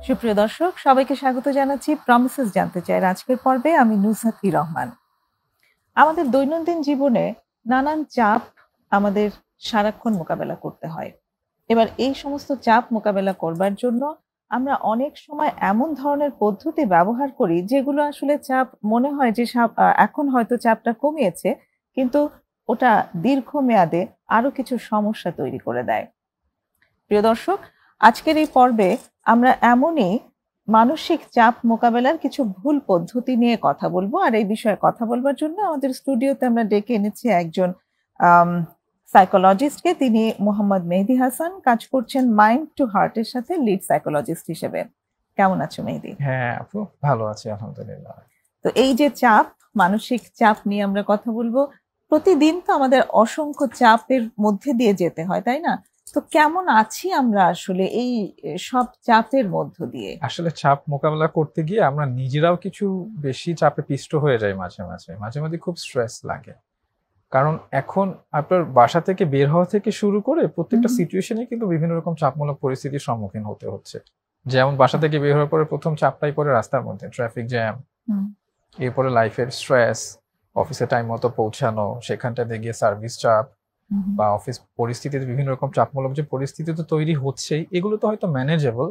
সুপ্রিয় দর্শক, সবাইকে স্বাগত জানাচ্ছি প্রমিসেস জানতে চাই আজকের পর্বে। আমি নুসরাত রহমান। আমাদের দৈনন্দিন জীবনে নানান চাপ আমাদের সারাক্ষণ মোকাবেলা করতে হয়। এবার এই সমস্ত চাপ মোকাবেলা করবার জন্য আমরা অনেক সময় এমন ধরনের পদ্ধতি ব্যবহার করি যেগুলো আসলে চাপ মনে হয় যে এখন হয়তো চাপটা কমিয়েছে, কিন্তু ওটা দীর্ঘমেয়াদে আরো কিছু সমস্যা তৈরি করে দেয়। প্রিয় দর্শক, আজকের এই পর্বে আমরা এমনই মানসিক চাপ মোকাবেলার কিছু ভুল পদ্ধতি নিয়ে কথা বলবো। আর এই বিষয়ে কথা বলবার জন্য আমাদের স্টুডিওতে আমরা ডেকে এনেছি একজন সাইকোলজিস্টকে। তিনি মোহাম্মদ মেহেদী হাসান, কাজ করছেন মাইন্ড টু হার্টের সাথে লিড সাইকোলজিস্ট হিসেবে। কেমন আছো মেহেদী? হ্যাঁ আপু, ভালো আছি আলহামদুলিল্লাহ। তো এই যে চাপ, মানসিক চাপ নিয়ে আমরা কথা বলবো। প্রতিদিন তো আমাদের অসংখ্য চাপের মধ্যে দিয়ে যেতে হয়, তাই না? তো কেমন আছি আমরা আসলে এই সব চাপের মধ্য দিয়ে? আসলে চাপ মোকাবেলা করতে গিয়ে আমরা নিজেরাও কিছু বেশি চাপে পিষ্ট হয়ে যাই। মাঝে মাঝে খুব স্ট্রেস লাগে, কারণ এখন আপনার বাসা থেকে বের হওয়া থেকে শুরু করে প্রত্যেকটা সিচুয়েশনে কিন্তু বিভিন্ন রকম চাপমূলক পরিস্থিতির সম্মুখীন হতে হচ্ছে। যেমন বাসা থেকে বের হওয়ার পরে প্রথম চাপটাই পড়ে রাস্তার মধ্যে, ট্রাফিক জ্যাম, এরপরে লাইফের স্ট্রেস, অফিসে টাইম মতো পৌঁছানো, সেখানটাতে গিয়ে সার্ভিস চাপ বা অফিস পরিস্থিতিতে বিভিন্ন রকম চাপমূলক যে পরিস্থিতি তো তৈরি হচ্ছেই, এগুলো তো হয়তো ম্যানেজেবল,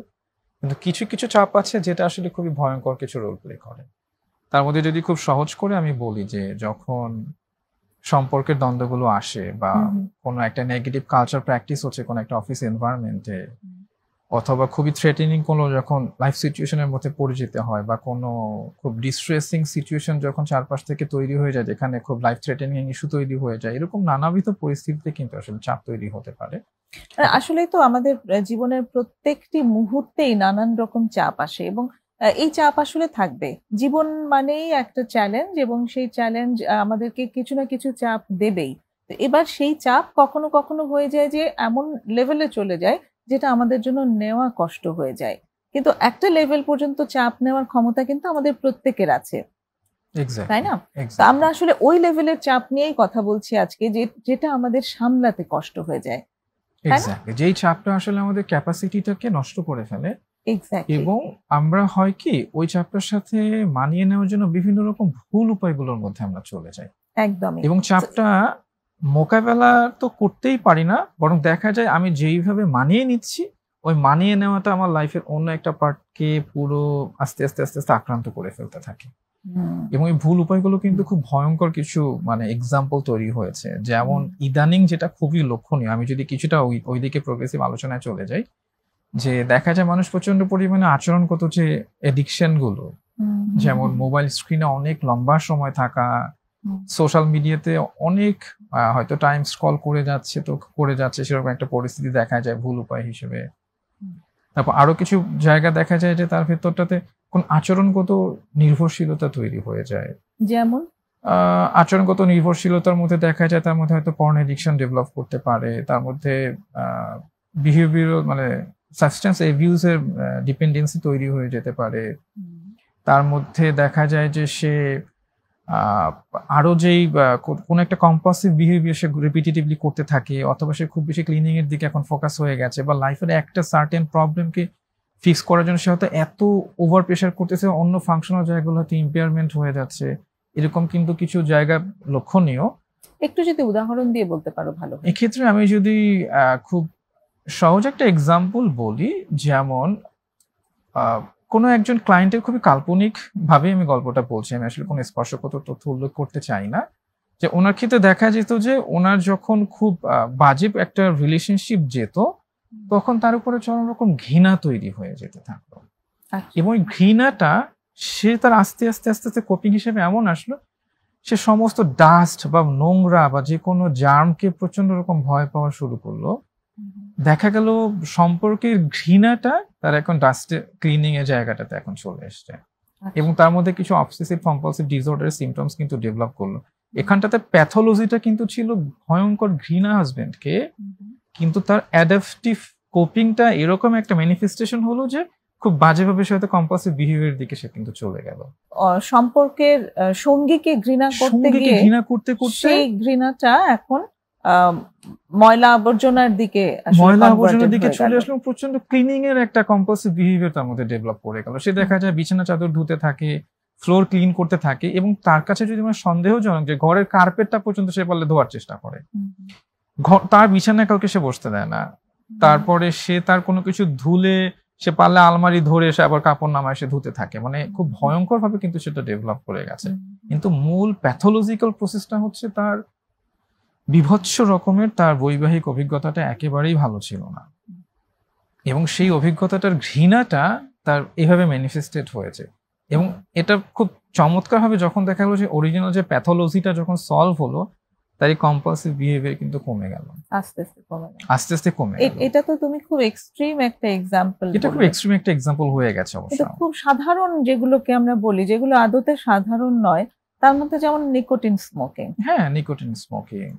কিন্তু কিছু কিছু চাপ আছে যেটা আসলে খুবই ভয়ঙ্কর কিছু রোল প্লে করে। তার মধ্যে যদি খুব সহজ করে আমি বলি যে যখন সম্পর্কের দ্বন্দ্বগুলো আসে বা কোনো একটা নেগেটিভ কালচার প্র্যাকটিস হচ্ছে কোনো একটা অফিস এনভায়রনমেন্টে, অথবা খুবই থ্রেটেনিং কোনো যখন লাইফ সিচুয়েশনের মধ্যে পড়ে যেতে হয়, বা কোনো খুব ডিস্ট্রেসিং সিচুয়েশন যখন চারপাশ থেকে তৈরি হয়ে যায়, যেখানে খুব লাইফ থ্রেটেনিং ইস্যু তৈরি হয়ে যায়, এরকম নানাবিধ পরিস্থিতিতে কিন্তু আসলে চাপ তৈরি হতে পারে। আসলে তো আমাদের জীবনের প্রত্যেকটি মুহূর্তেই নানান রকম চাপ আসে, এবং এই চাপ আসলে থাকবে। জীবন মানেই একটা চ্যালেঞ্জ, এবং সেই চ্যালেঞ্জ আমাদেরকে কিছু না কিছু চাপ দেবেই। তো এবার সেই চাপ কখনো কখনো হয়ে যায় যে এমন লেভেলে চলে যায় যেটা আমাদের জন্য নেওয়া কষ্ট হয়ে যায়। কিন্তু একটা লেভেল পর্যন্ত চাপ নেওয়ার ক্ষমতা কিন্তু আমাদের প্রত্যেকের আছে, তাই না? তো আমরা আসলে ওই লেভেলের চাপ নিয়েই কথা বলছি আজকে, যেটা আমাদের সামলাতে কষ্ট হয়ে যায়। যেই চাপটা আসলে আমাদের ক্যাপাসিটিটাকে নষ্ট করে ফেলে, এবং আমরা হয় কি ওই চাপটার সাথে মানিয়ে নেওয়ার জন্য বিভিন্ন রকম ভুল উপায়গুলোর মধ্যে আমরা চলে যাই। একদমই। এবং চাপটা মোকাবেলা তো করতেই পারি না, বরং দেখা যায় আমি যেইভাবে মানিয়ে নিচ্ছি, ওই মানিয়ে নেওয়াটা আমার লাইফের অন্য একটা পার্টকে পুরো আস্তে আস্তে আস্তে আস্তে আক্রান্ত করে ফেলতে থাকে। এবং এই ভুল উপায়গুলো কিন্তু খুব ভয়ঙ্কর কিছু এক্সাম্পল তৈরি হয়েছে। যেমন ইদানিং যেটা খুবই লক্ষণীয়, আমি যদি কিছুটা ওইদিকে প্রোগ্রেসিভ আলোচনায় চলে যাই, যে দেখা যায় মানুষ প্রচন্ড পরিমাণে আচরণগত যে এডিকশন গুলো, যেমন মোবাইল স্ক্রিনে অনেক লম্বা সময় থাকা, সোশ্যাল মিডিয়াতে অনেক হয়তো টাইম স্ক্রল করে যাচ্ছে সেরকম একটা পরিস্থিতি দেখা যায় ভুল উপায় হিসেবে। তারপর আরো কিছু জায়গা দেখা যায় যে তার ভেতরটাতে কোন আচরণগত নির্ভরশীলতা তৈরি হয়ে যায়। যেমন আচরণগত নির্ভরশীলতার মধ্যে দেখা যায় তার মধ্যে হয়তো পর্ন এডিকশন ডেভেলপ করতে পারে, তার মধ্যে বিহেভিয়ারাল সাবস্টেন্স অ্যাবিউজের ডিপেন্ডেন্সি তৈরি হয়ে যেতে পারে। তার মধ্যে দেখা যায় যে সে আরো যেই কোন একটা কম্পালসিভ বিহেভিয়ার সে রিপিটেটিভলি করতে থাকে, অথবা সে খুব বেশি ক্লিনিং এর দিকে এখন ফোকাস হয়ে গেছে, বা লাইফের একটা সার্টেন প্রবলেমকে ফিক্স করার জন্য সে হয়তো এত ওভার প্রেশার করতেছে, অন্য ফাংশনাল জায়গাগুলো হয়তো ইম্পেয়ারমেন্ট হয়ে যাচ্ছে। এরকম কিন্তু কিছু জায়গা লক্ষণীয়। একটু যদি উদাহরণ দিয়ে বলতে পারো ভালো হয়। এক্ষেত্রে আমি যদি খুব সহজ একটা এক্সাম্পল বলি, যেমন কোনো একজন ক্লায়েন্টের খুবই কাল্পনিক ভাবে আমি গল্পটা বলছি, আমি আসলে কোনো স্পর্শগত তথ্য উল্লেখ করতে চাই না, যে ওনার ক্ষেত্রে দেখা যেত যে ওনার যখন খুব বাজে একটা রিলেশনশিপ যেত, তখন তার উপরে চরম রকম ঘৃণা তৈরি হয়ে যেতে থাকলো। এবং এই ঘৃণাটা সে তার আস্তে আস্তে আস্তে আস্তে কোপিং হিসেবে এমন আসলো, সে সমস্ত ডাস্ট বা নোংরা বা যে কোনো জার্মকে প্রচন্ড রকম ভয় পাওয়া শুরু করলো। দেখা গেল সম্পর্কের ঘৃণাটা তার এখন ডাস্টে ক্লিনিং এর জায়গাটাতে এখন চলে এসছে, এবং তার মধ্যে কিছু অবসেসিভ কম্পালসিভ ডিসঅর্ডার সিমটমস কিন্তু ডেভেলপ করলো। এখানটাতে প্যাথোলজিটা কিন্তু ছিল ভয়ঙ্কর ঘৃণা হাজবেন্ডকে, কিন্তু তার অ্যাডাপটিভ কোপিংটা এরকম একটা ম্যানিফেস্টেশন হলো যে খুব বাজেভাবে সে হয়তো কম্পালসিভ বিহেভিয়ারের দিকে সে কিন্তু চলে গেল। সম্পর্কের সঙ্গীকে ঘৃণা করতে সঙ্গীকে গিয়ে ঘৃণা করতে করতে সেই ঘৃণাটা এখন ময়লা আবর্জনার দিকে চলে আসলো। প্রচন্ড ক্লিনিং এর একটা কম্পালসিভ বিহেভিয়ার তার মধ্যে ডেভেলপ করে গেল। সে দেখা যায় বিছানা চাদর ধুতে থাকে, ফ্লোর ক্লিন করতে থাকে, এবং তার কাছে যদি আমার সন্দেহজনক যে ঘরের কার্পেটটা পর্যন্ত সে পারলে ধোয়ার চেষ্টা করে, তার বিছানায় কাউকে সে বসতে দেয় না। তারপরে সে তার কোনো কিছু ধুলে সে পারলে আলমারি ধরে সে আবার কাপড় নামায় সে ধুতে থাকে। মানে খুব ভয়ঙ্কর ভাবে কিন্তু সেটা ডেভেলপ করে গেছে। কিন্তু মূল প্যাথোলজিক্যাল প্রসেসটা হচ্ছে তার বিভৎস রকমের তার বৈবাহিক অভিজ্ঞতাটা একেবারেই ভালো ছিল না, এবং সেই অভিজ্ঞতাটার ঘৃণাটা তার এভাবে ম্যানিফেস্টেড হয়েছে। এবং এটা খুব চমৎকার ভাবে যখন দেখা গেলো যে অরিজিনাল যে প্যাথোলজিটা যখন সলভ হলো, তার এই কম্পালসিভ বিহেভিয়ার কিন্তু কমে গেল, আস্তে আস্তে কমে গেল। এটা তো তুমি খুব এক্সট্রিম একটা এক্সাম্পল, এটা খুব এক্সট্রিম একটা এক্সাম্পল হয়ে গেছে। অবশ্য খুব সাধারণ যেগুলোকে আমরা বলি, যেগুলো আদতে সাধারণ নয়, তার মধ্যে যেমন নিকোটিন স্মোকিং। হ্যাঁ, নিকোটিন স্মোকিং।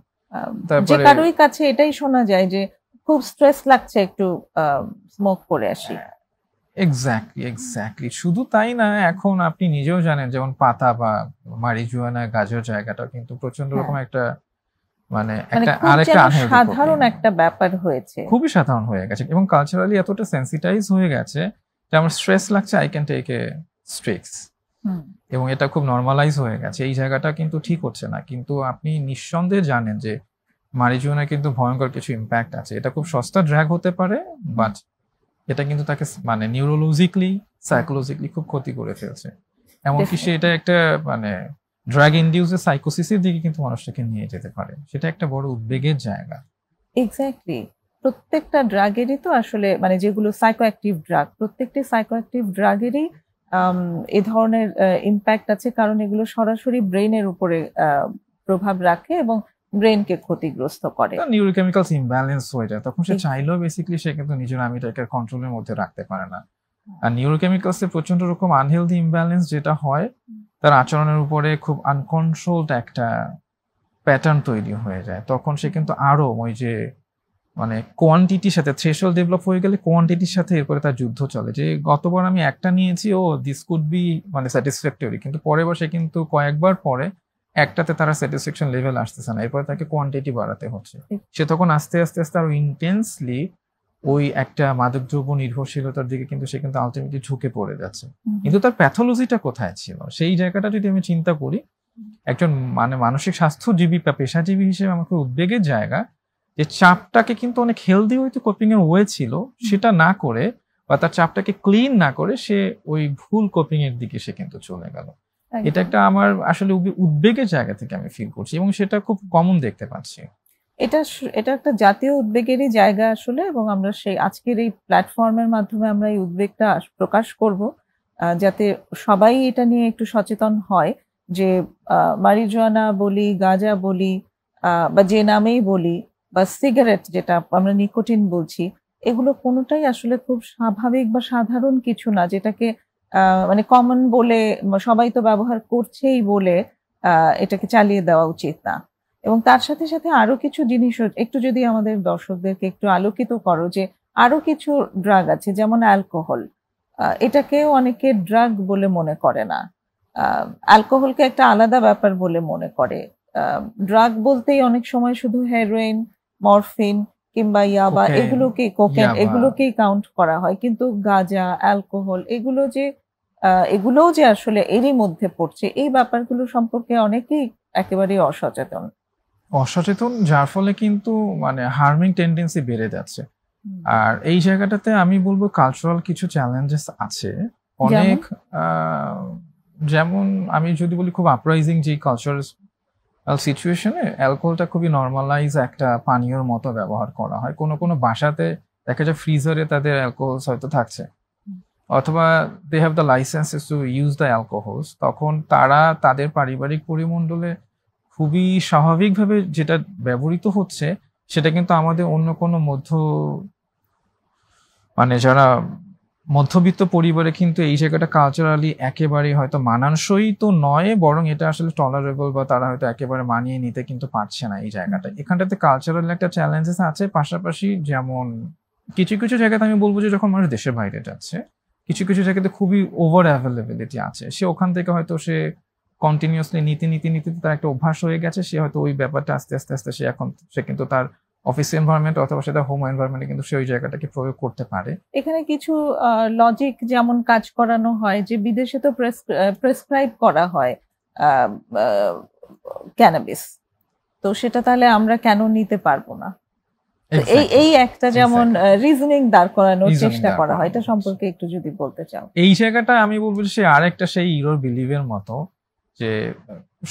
যে কারোই কাছে এটাই শোনা যায় যে খুব স্ট্রেস লাগছে, একটু স্মোক করে আসি। এক্স্যাক্টলি। শুধু তাই না, এখন আপনি নিজেও জানেন যেমন পাতা বা মারিজুয়ানা, গাঁজার জায়গাটা কিন্তু প্রচন্ড রকম একটা মানে একটা আরেকটা সাধারণ একটা ব্যাপার হয়েছে, খুবই সাধারণ হয়ে গেছে, এবং কালচারালি এতটা সেন্সিটাইজ হয়ে গেছে যে আমার স্ট্রেস লাগছে, I can take a streaks, এবং এটা খুব নর্মালাইজ হয়ে গেছে। এই জায়গাটা কিন্তু ঠিক হচ্ছে না। কিন্তু আপনি নিঃসন্দেহে জানেন যে মারিজুয়ানা কিন্তু ভয়ঙ্কর কিছু ইম্প্যাক্ট আছে। এটা খুব সস্তা ড্রাগ হতে পারে, বাট এটা কিন্তু তাকে মানে নিউরোলজিক্যালি, সাইকোলজিক্যালি খুব ক্ষতি করে ফেলছে। এমনকি সেটা একটা মানে ড্রাগ ইনডিউসড সাইকোসিসের দিকে কিন্তু মানুষটাকে নিয়ে যেতে পারে। সেটা একটা বড় উদ্বেগের জায়গা। এক্স্যাক্টলি। প্রত্যেকটা ড্রাগেরই তো আসলে মানে যেগুলো সাইকোঅ্যাক্টিভ ড্রাগ, প্রত্যেকটি সাইকোঅ্যাক্টিভ ড্রাগেরই এ ধরনের ইম্প্যাক্ট আছে, কারণ এগুলো সরাসরি ব্রেনের উপরে প্রভাব রাখে এবং ব্রেনকে ক্ষতিগ্রস্ত করে। নিউরোকেমিক্যালস ইমব্যালেন্স হয়ে যায়, তখন সে চাইলেও বেসিক্যালি সে কিন্তু নিজের আমিটাকে কন্ট্রোলের মধ্যে রাখতে পারে না। আর নিউরোকেমিক্যালস এর প্রচন্ড রকম আনহেলদি ইমব্যালেন্স যেটা হয়, তার আচরণের উপরে খুব আনকন্ট্রোলড একটা প্যাটার্ন তৈরি হয়ে যায়। তখন সে কিন্তু আরো ওই যে মানে কোয়ান্টিটির সাথে থ্রেশহোল্ড ডেভেলপ হয়ে গেলে কোয়ান্টিটির সাথে এরপরে তার যুদ্ধ চলে, যে গতবার আমি একটা নিয়েছি, ও দিস কুড বি মানে স্যাটিসফ্যাক্টরি, কিন্তু পরের বার সে কিন্তু কয়েকবার পরে একটাতে তারা স্যাটিসফ্যাকশন লেভেল আসতেছে না, এরপরে তাকে কোয়ান্টিটি বাড়াতে হচ্ছে। সে তখন আস্তে আস্তে আস্তে আরো ইন্টেন্সলি ওই একটা মাদকদ্রব্য নির্ভরশীলতার দিকে কিন্তু সে কিন্তু আলটিমেটলি ঝুঁকে পড়ে যাচ্ছে। কিন্তু তার প্যাথোলজিটা কোথায় ছিল, সেই জায়গাটা যদি আমি চিন্তা করি, একজন মানে মানসিক স্বাস্থ্যজীবী বা পেশাজীবী হিসেবে আমার খুব উদ্বেগের জায়গা যে চাপটাকে কিন্তু অনেক হেলদি হয়তো কোপিং এর ওয়ে ছিল, সেটা না করে বা তার চাপটাকে ক্লিন না করে সে ওই ভুল কোপিং এর দিকে সে কিন্তু চলে গেল। এটা একটা আমার আসলে উদ্বেগের জায়গা থেকে আমি ফিল করছি, এবং সেটা খুব কমন দেখতে পাচ্ছি। এটা একটা জাতীয় উদ্বেগেরই জায়গা আসলে, এবং আমরা সেই আজকের এই প্ল্যাটফর্মের মাধ্যমে আমরা এই উদ্বেগটা প্রকাশ করব, যাতে সবাই এটা নিয়ে একটু সচেতন হয় যে মারিজুয়ানা বলি, গাঁজা বলি, বা যে নামেই বলি, বা সিগারেট যেটা আমরা নিকোটিন বলছি, এগুলো কোনোটাই আসলে খুব স্বাভাবিক বা সাধারণ কিছু না, যেটাকে মানে কমন বলে সবাই তো ব্যবহার করছেই বলে এটাকে চালিয়ে দেওয়া উচিত না। এবং তার সাথে সাথে আরো কিছু জিনিস একটু যদি আমাদের দর্শকদেরকে একটু আলোকিত করো, যে আরো কিছু ড্রাগ আছে, যেমন অ্যালকোহল, এটাকেও অনেকে ড্রাগ বলে মনে করে না, অ্যালকোহলকে একটা আলাদা ব্যাপার বলে মনে করে। ড্রাগ বলতেই অনেক সময় শুধু হেরোইন, মরফিন কিংবা ইয়াবা, এগুলোকেই কোকেন, এগুলোকেই কাউন্ট করা হয়। কিন্তু গাঁজা, অ্যালকোহল, এগুলোও যে আসলে এরই মধ্যে পড়ছে, এই ব্যাপারগুলো সম্পর্কে অনেকেই একেবারেই অসচেতন, যার ফলে কিন্তু মানে হার্মিং টেন্ডেন্সি বেড়ে যাচ্ছে। আর এই জায়গাটাতে আমি বলবো কালচারাল কিছু চ্যালেঞ্জেস আছে অনেক। যেমন আমি যদি বলি, খুব আপরাইজিং যে কালচারাল সিচুয়েশনে অ্যালকোহলটা খুবই নর্মালাইজ একটা পানীয়র মতো ব্যবহার করা হয়। কোনো কোনো বাসাতে দেখা যায় ফ্রিজারে তাদের অ্যালকোহলস হয়তো থাকছে, অথবা they have the licences to use the alcohols, তখন তারা তাদের পারিবারিক পরিমণ্ডলে খুবই স্বাভাবিকভাবে যেটা ব্যবহৃত হচ্ছে, সেটা কিন্তু আমাদের অন্য কোনো মানে যারা মধ্যবিত্ত পরিবারে কিন্তু এই জায়গাটা কালচারালি একেবারে হয়তো মানানসই তো নয়, বরং এটা আসলে টলারেবল, বা তারা হয়তো একেবারে মানিয়ে নিতে কিন্তু পারছে না এই জায়গাটা। এখানটাতে কালচারাল একটা চ্যালেঞ্জেস আছে। পাশাপাশি যেমন কিছু কিছু জায়গাতে আমি বলবো যে যখন মানুষ দেশের বাইরে যাচ্ছে, কিছু কিছু জায়গাতে খুবই ওভার অ্যাভেলেবিলিটি আছে, সে ওখান থেকে হয়তো সে কন্টিনিউয়াসলি নিতে নিতে নিতে তার একটা অভ্যাস হয়ে গেছে, সে হয়তো ওই ব্যাপারটা আস্তে আস্তে আস্তে সে কিন্তু তার অফিস এনভায়রনমেন্ট অথবা সেটা হোম এনভায়রনমেন্টে কিন্তু সে ওই জায়গাটাকে প্রয়োগ করতে পারে। এখানে কিছু লজিক যেমন কাজ করানো হয় যে বিদেশে তো প্রেসক্রাইব করা হয় ক্যানাবিস, তো সেটা তাহলে আমরা কেন নিতে পারবো না? এই একটা যেমন রিজনিং দাঁড় করানোর চেষ্টা করা হয়, এটা সম্পর্কে একটু যদি বলতে চাও। এই জায়গাটা আমি বলবো সে আরেকটা সেই ইরোর বিলিভের মতো যে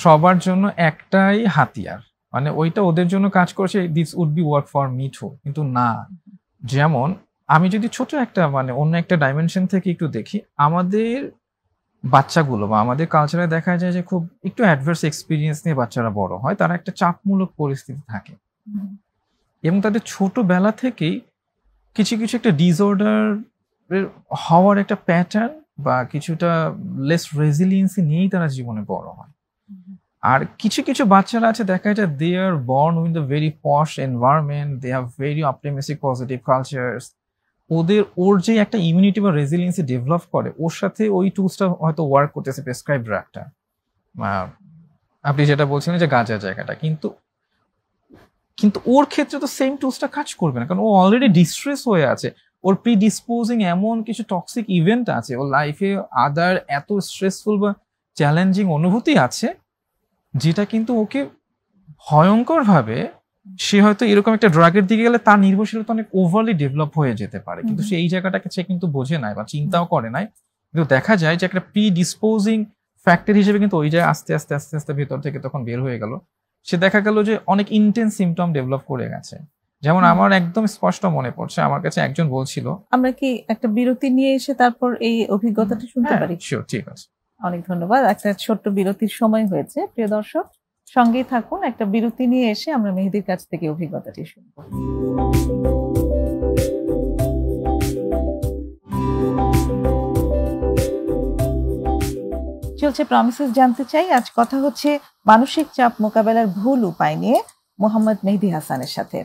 সবার জন্য একটাই হাতিয়ার, মানে ওইটা ওদের জন্য কাজ করছে, this would be work for me too, কিন্তু না। যেমন আমি যদি ছোট একটা মানে অন্য একটা ডাইমেনশন থেকে একটু দেখি, আমাদের বাচ্চাগুলো বা আমাদের কালচারে দেখা যায় যে খুব একটু অ্যাডভার্স এক্সপিরিয়েন্স নিয়ে বাচ্চারা বড় হয়, তারা একটা চাপমূলক পরিস্থিতি থাকে এবং তাদের ছোটবেলা থেকেই কিছু কিছু একটা ডিসঅর্ডার হওয়ার একটা প্যাটার্ন বা কিছুটা লেস রেজিলিয়েন্সি নিয়েই তারা জীবনে বড় হয়। আর কিছু কিছু বাচ্চারা আছে দেখা যায় they are born with the very posh environment, they have very optimistic positive cultures, ওর যে একটা ইমিউনিটি বা রেজিলিয়েন্সি ডেভেলপ করে, ওর সাথে ওই টুলসটা হয়তো ওয়ার্ক করতেছে প্রেসক্রাইব ড্রাগটা, আপনি যেটা বলছিলেন যে গাঁজার জায়গাটা, কিন্তু ওর ক্ষেত্রে তো সেম টুলসটা কাজ করবে না, কারণ ও অলরেডি ডিস্ট্রেস হয়ে আছে, ওর প্রিডিসপোজিং এমন কিছু টক্সিক ইভেন্ট আছে, ওর লাইফে আদার এত স্ট্রেসফুল বা চ্যালেঞ্জিং অনুভূতি আছে যেটা কিন্তু ওকে ভয়ঙ্কর ভাবে, সে হয়তো এরকম একটা ড্রাগের দিকে গেলে তার নির্ভরশীলতা অনেক ওভারলি ডেভেলপ হয়ে যেতে পারে, কিন্তু সে এই জায়গাটাকে সে কিন্তু বোঝে নাই বা চিন্তাও করে নাই। কিন্তু দেখা যায় যে একটা প্রিডিসপোজিং ফ্যাক্টর হিসেবে কিন্তু ওই জায়গায় আস্তে আস্তে আস্তে আস্তে ভেতর থেকে তখন বের হয়ে গেল, সে দেখা গেল যে অনেক ইন্টেন্স সিমটম ডেভেলপ করে গেছে। যেমন আমার একদম স্পষ্ট মনে পড়ছে, আমার কাছে একজন বলছিল, আমরা কি একটা বিরতি নিয়ে এসে তারপর এই অভিজ্ঞতাটা শুনতে পারি? শিওর, ঠিক আছে। অনেক ধন্যবাদ। একটা ছোট্ট বিরতির সময় হয়েছে, প্রিয় দর্শক সঙ্গেই থাকুন। একটা বিরতি নিয়ে এসে আমরা মেহেদীর কাছ থেকে অভিজ্ঞতাটি শুনবো। চলছে প্রমিসেস জানতে চাই। আজ কথা হচ্ছে মানসিক চাপ মোকাবেলার ভুল উপায় নিয়ে মোহাম্মদ মেহেদী হাসানের সাথে।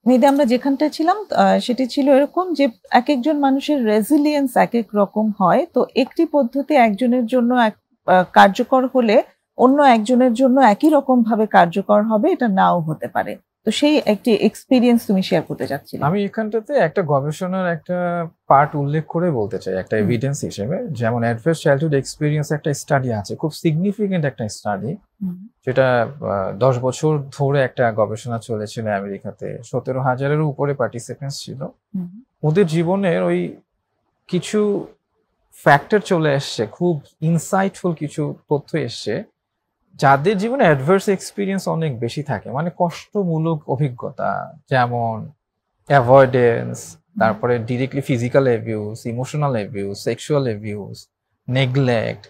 মেহেদী, আমরা যেখানটা ছিলাম সেটি ছিল এরকম যে এক একজন মানুষের রেজিলিয়েন্স এক এক রকম হয়, তো একটি পদ্ধতি একজনের জন্য কার্যকর হলে অন্য একজনের জন্য একই রকম ভাবে কার্যকর হবে, এটা নাও হতে পারে। তো সেই একটি এক্সপিরিয়েন্স তুমি শেয়ার করতে চাচ্ছিলে। আমি এখানটাতে একটা গবেষণার একটা পার্ট উল্লেখ করে বলতে চাই, একটা এভিডেন্স হিসেবে। যেমন অ্যাডভার্স চাইল্ডহুড এক্সপিরিয়েন্স একটা স্টাডি আছে, খুব সিগনিফিকেন্ট একটা স্টাডি, যেটা 10 বছর ধরে একটা গবেষণা চলেছিল আমেরিকাতে। 17,000-এর উপরে পার্টিসিপেন্টস ছিল। ওদের জীবনের ওই কিছু ফ্যাক্টর চলে এসছে, খুব ইনসাইটফুল কিছু তথ্য এসছে, যাদের জীবনে অ্যাডভার্স এক্সপিরিয়েন্স অনেক বেশি থাকে, মানে কষ্টমূলক অভিজ্ঞতা, যেমন অ্যাভয়েডেন্স, তারপরে directly physical abuse, emotional abuse, sexual abuse, neglect,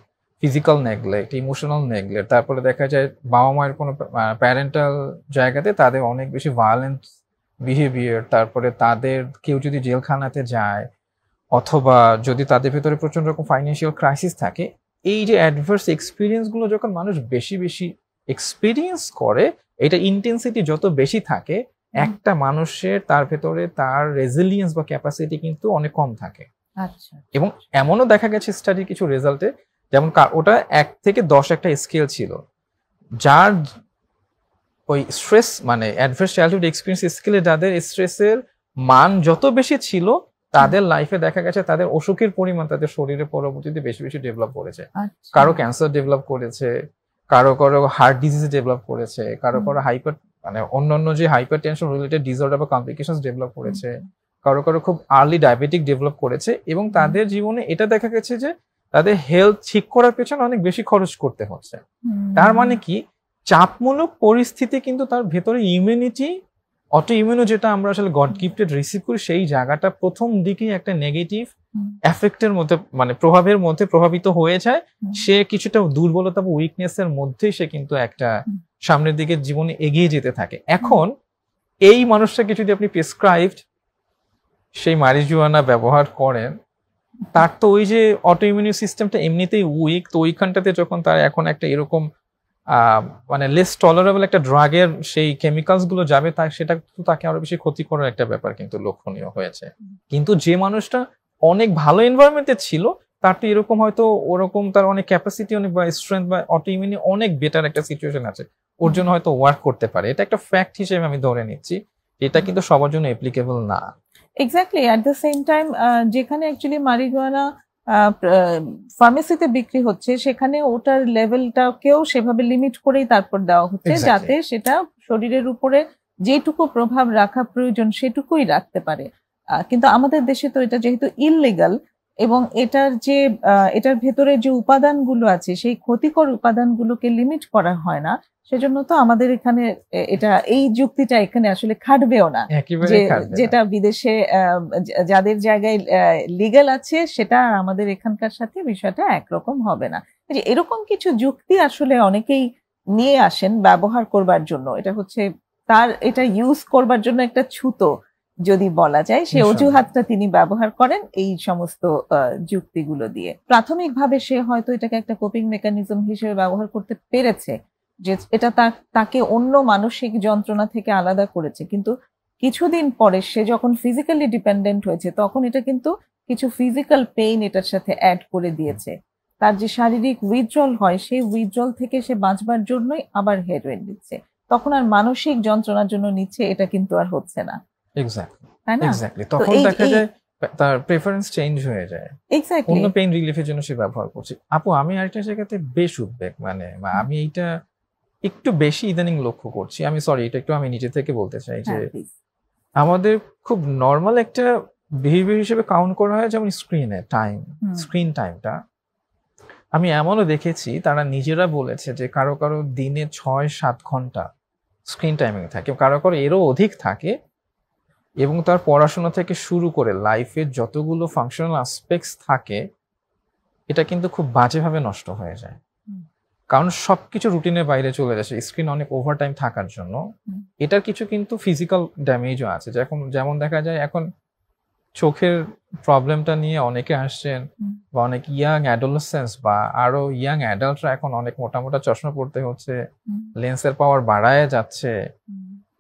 physical neglect, emotional neglect, তারপরে দেখা যায় বাবা মায়ের কোনো প্যারেন্টাল জায়গাতে তাদের অনেক বেশি ভায়োলেন্ট বিহেভিয়ার, তারপরে তাদের কেউ যদি জেলখানাতে যায় অথবা যদি তাদের ভেতরে প্রচন্ড রকম ফাইন্যান্সিয়াল ক্রাইসিস থাকে, এই যে অ্যাডভার্স এক্সপিরিয়েন্স গুলো যখন মানুষ বেশি বেশি এক্সপিরিয়েন্স করে, এটা ইন্টেন্সিটি যত বেশি থাকে, একটা মানুষের তার ভেতরে তার রেজিলিয়েন্স বা ক্যাপাসিটি কিন্তু অনেক কম থাকে। আচ্ছা। এবং এমনও দেখা গেছে স্টাডির কিছু রেজাল্টে, যেমন ওটা 1 থেকে 10 একটা স্কেল ছিল, যার ওই স্ট্রেস মানে অ্যাডভার্স চাইল্ডহুড এক্সপিরিয়েন্স স্কেলে যাদের স্ট্রেসের মান যত বেশি ছিল, তাদের লাইফে দেখা গেছে তাদের অসুখের পরিমাণ তাদের শরীরে পরবর্তীতে বেশি বেশি ডেভেলপ করেছে। কারো ক্যান্সার ডেভেলপ করেছে, কারো হার্ট ডিজিজ ডেভেলপ করেছে, কারো হাইপার মানে অন্যান্য যে হাইপার টেনশন রিলেটেড ডিসঅর্ডার বা কমপ্লিকেশনস ডেভেলপ করেছে, কারো খুব আর্লি ডায়াবেটিক ডেভেলপ করেছে। এবং তাদের জীবনে এটা দেখা গেছে যে তাদের হেলথ ঠিক করার পেছনে অনেক বেশি খরচ করতে হচ্ছে। তার মানে কি, চাপমূলক পরিস্থিতি কিন্তু তার ভেতরে ইমিউনিটি, অটো ইমিউনো যেটা আমরা আসলে গড গিফটেড রিসিভ করি, সেই জায়গাটা প্রথম দিকেই একটা নেগেটিভ এফেক্টের মধ্যে মানে প্রভাবের মধ্যে প্রভাবিত হয়ে যায়। সে কিছুটা দুর্বলতা বা উইকনেসের মধ্যেই সে কিন্তু একটা সামনের দিকে জীবনে এগিয়ে যেতে থাকে। এখন এই মানুষটাকে যদি আপনি প্রেসক্রাইবড সেই মারিজুয়ানা ব্যবহার করেন, তার তো ওই যে অটো ইমিউনি সিস্টেমটা এমনিতেই উইক, তো ওইখানটাতে যখন তার এখন একটা এরকম মানে লেস টলারেবল একটা ড্রাগের সেই কেমিক্যালস গুলো যাবে, সেটা তাকে আরো বেশি ক্ষতি করার একটা ব্যাপার কিন্তু লক্ষণীয় হয়েছে। কিন্তু যে মানুষটা অনেক ভালো এনভায়রনমেন্টে ছিল, তার তো এরকম হয়তো ওরকম তার অনেক ক্যাপাসিটি অনেক বা স্ট্রেংথ বা অটোইমিউনি অনেক বেটার একটা সিচুয়েশন আছে, ওর জন্য হয়তো ওয়ার্ক করতে পারে। এটা একটা ফ্যাক্ট হিসেবে আমি ধরে নিচ্ছি, এটা কিন্তু সবার জন্য অ্যাপ্লিকেবল না। Exactly, at the same time যেখানে অ্যাকচুয়ালি মারিজুয়ানা ফার্মেসিতে বিক্রি হচ্ছে, সেখানে ওটার লেভেলটাকেও সেভাবে লিমিট করেই তারপর দেওয়া হচ্ছে, Exactly. যাতে সেটা শরীরের উপরে যেটুকু প্রভাব রাখা প্রয়োজন সেটুকুই রাখতে পারে। কিন্তু আমাদের দেশে তো এটা যেহেতু ইললিগাল, এবং এটার ভেতরে যে উপাদানগুলো আছে সেই ক্ষতিকর উপাদানগুলোকে লিমিট করা হয় না, সেজন্য তো আমাদের এখানে এই যুক্তিটা এখানে আসলে খাটবেও না, একেবারে যে খাটবে না। যেটা বিদেশে যাদের জায়গায় লিগ্যাল আছে সেটা আমাদের এখানকার সাথে বিষয়টা একরকম হবে না। যে এরকম কিছু যুক্তি আসলে অনেকেই নিয়ে আসেন ব্যবহার করবার জন্য, এটা হচ্ছে এটা ইউজ করবার জন্য একটা ছুতো যদি বলা যায়, সে নিঃসন্দেহে। অজুহাতটা তিনি ব্যবহার করেন এই সমস্ত যুক্তিগুলো দিয়ে। প্রাথমিকভাবে সে হয়তো এটাকে একটা কোপিং মেকানিজম হিসেবে ব্যবহার করতে পেরেছে, যে এটা তাকে অন্য মানসিক যন্ত্রণা থেকে আলাদা করেছে, কিন্তু কিছুদিন পরে সে যখন ফিজিক্যালি ডিপেন্ডেন্ট হয়েছে তখন এটা কিন্তু কিছু ফিজিক্যাল পেইন এটার সাথে অ্যাড করে দিয়েছে। তার যে শারীরিক উইথড্রল হয়, সেই উইথড্রল থেকে সে বাঁচবার জন্যই আবার হেরোইন নিচ্ছে, তখন আর মানসিক যন্ত্রণার জন্য নিচ্ছে এটা কিন্তু আর হচ্ছে না, এক্স্যাক্টলি তাই না? এক্স্যাক্টলি, তখন দেখা যায় তার প্রেফারেন্স চেঞ্জ হয়ে যায়, এক্স্যাক্টলি। অন্য পেইন রিলিফের জন্য সে ব্যবহার করছে। আপু, আমি আরেকটা জায়গাতে বেশ উদ্বেগ, মানে আমি এইটা একটু বেশি ইদানিং লক্ষ্য করছি। আমি সরি, এটা একটু আমি নিজে থেকে বলতে চাই যে হ্যাঁ, প্লিজ। আমাদের খুব নর্মাল একটা বিহেভিয়ার হিসেবে কাউন্ট করা হয় যেমন স্ক্রিনে টাইম, স্ক্রিন টাইমটা। আমি এমনও দেখেছি তারা নিজেরা বলেছে যে কারো কারো দিনে 6-7 ঘন্টা স্ক্রিন টাইমিং থাকে, কারো কারো এরও অধিক থাকে, এবং তার পড়াশোনা থেকে শুরু করে লাইফের যতগুলো ফাংশনাল আসপেক্টস থাকে এটা কিন্তু খুব বাজেভাবে নষ্ট হয়ে যায়, কারণ সবকিছু রুটিনের বাইরে চলে যাচ্ছে স্ক্রিন অনেক ওভারটাইম থাকার জন্য। এটার কিছু কিন্তু ফিজিক্যাল ড্যামেজও আছে, যেমন দেখা যায় এখন চোখের প্রবলেমটা নিয়ে অনেকে আসছেন, বা অনেক ইয়াং অ্যাডোলেসেন্স বা আরো ইয়াং অ্যাডাল্টরা এখন অনেক মোটা মোটা চশমা পড়তে হচ্ছে, লেন্সের পাওয়ার বাড়ায় যাচ্ছে।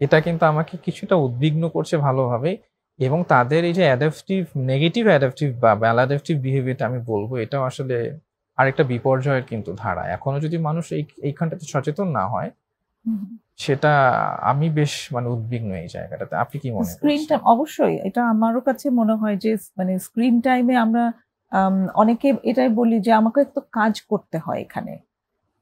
এটা কিন্তু আমাকে কিছুটা উদ্বিগ্ন করছে ভালোভাবে, এবং তাদের এই যে নেগেটিভ অ্যাডাপটিভ বা ম্যালাডাপটিভ বিহেভিয়ারটা আমি বলবো, এটাও আসলে আরেকটা বিপর্যয়ের কিন্তু ধারা। এখনো যদি মানুষ এইখানটাতে সচেতন না হয়, সেটা আমি বেশ উদ্বিগ্ন এই জায়গাটাতে। আপনি কি মনে করেন? স্ক্রিন টাইম অবশ্যই, এটা আমারও কাছে মনে হয় যে স্ক্রিন টাইমে আমরা অনেকে এটাই বলি যে আমাকে তো কাজ করতে হয়, এখানে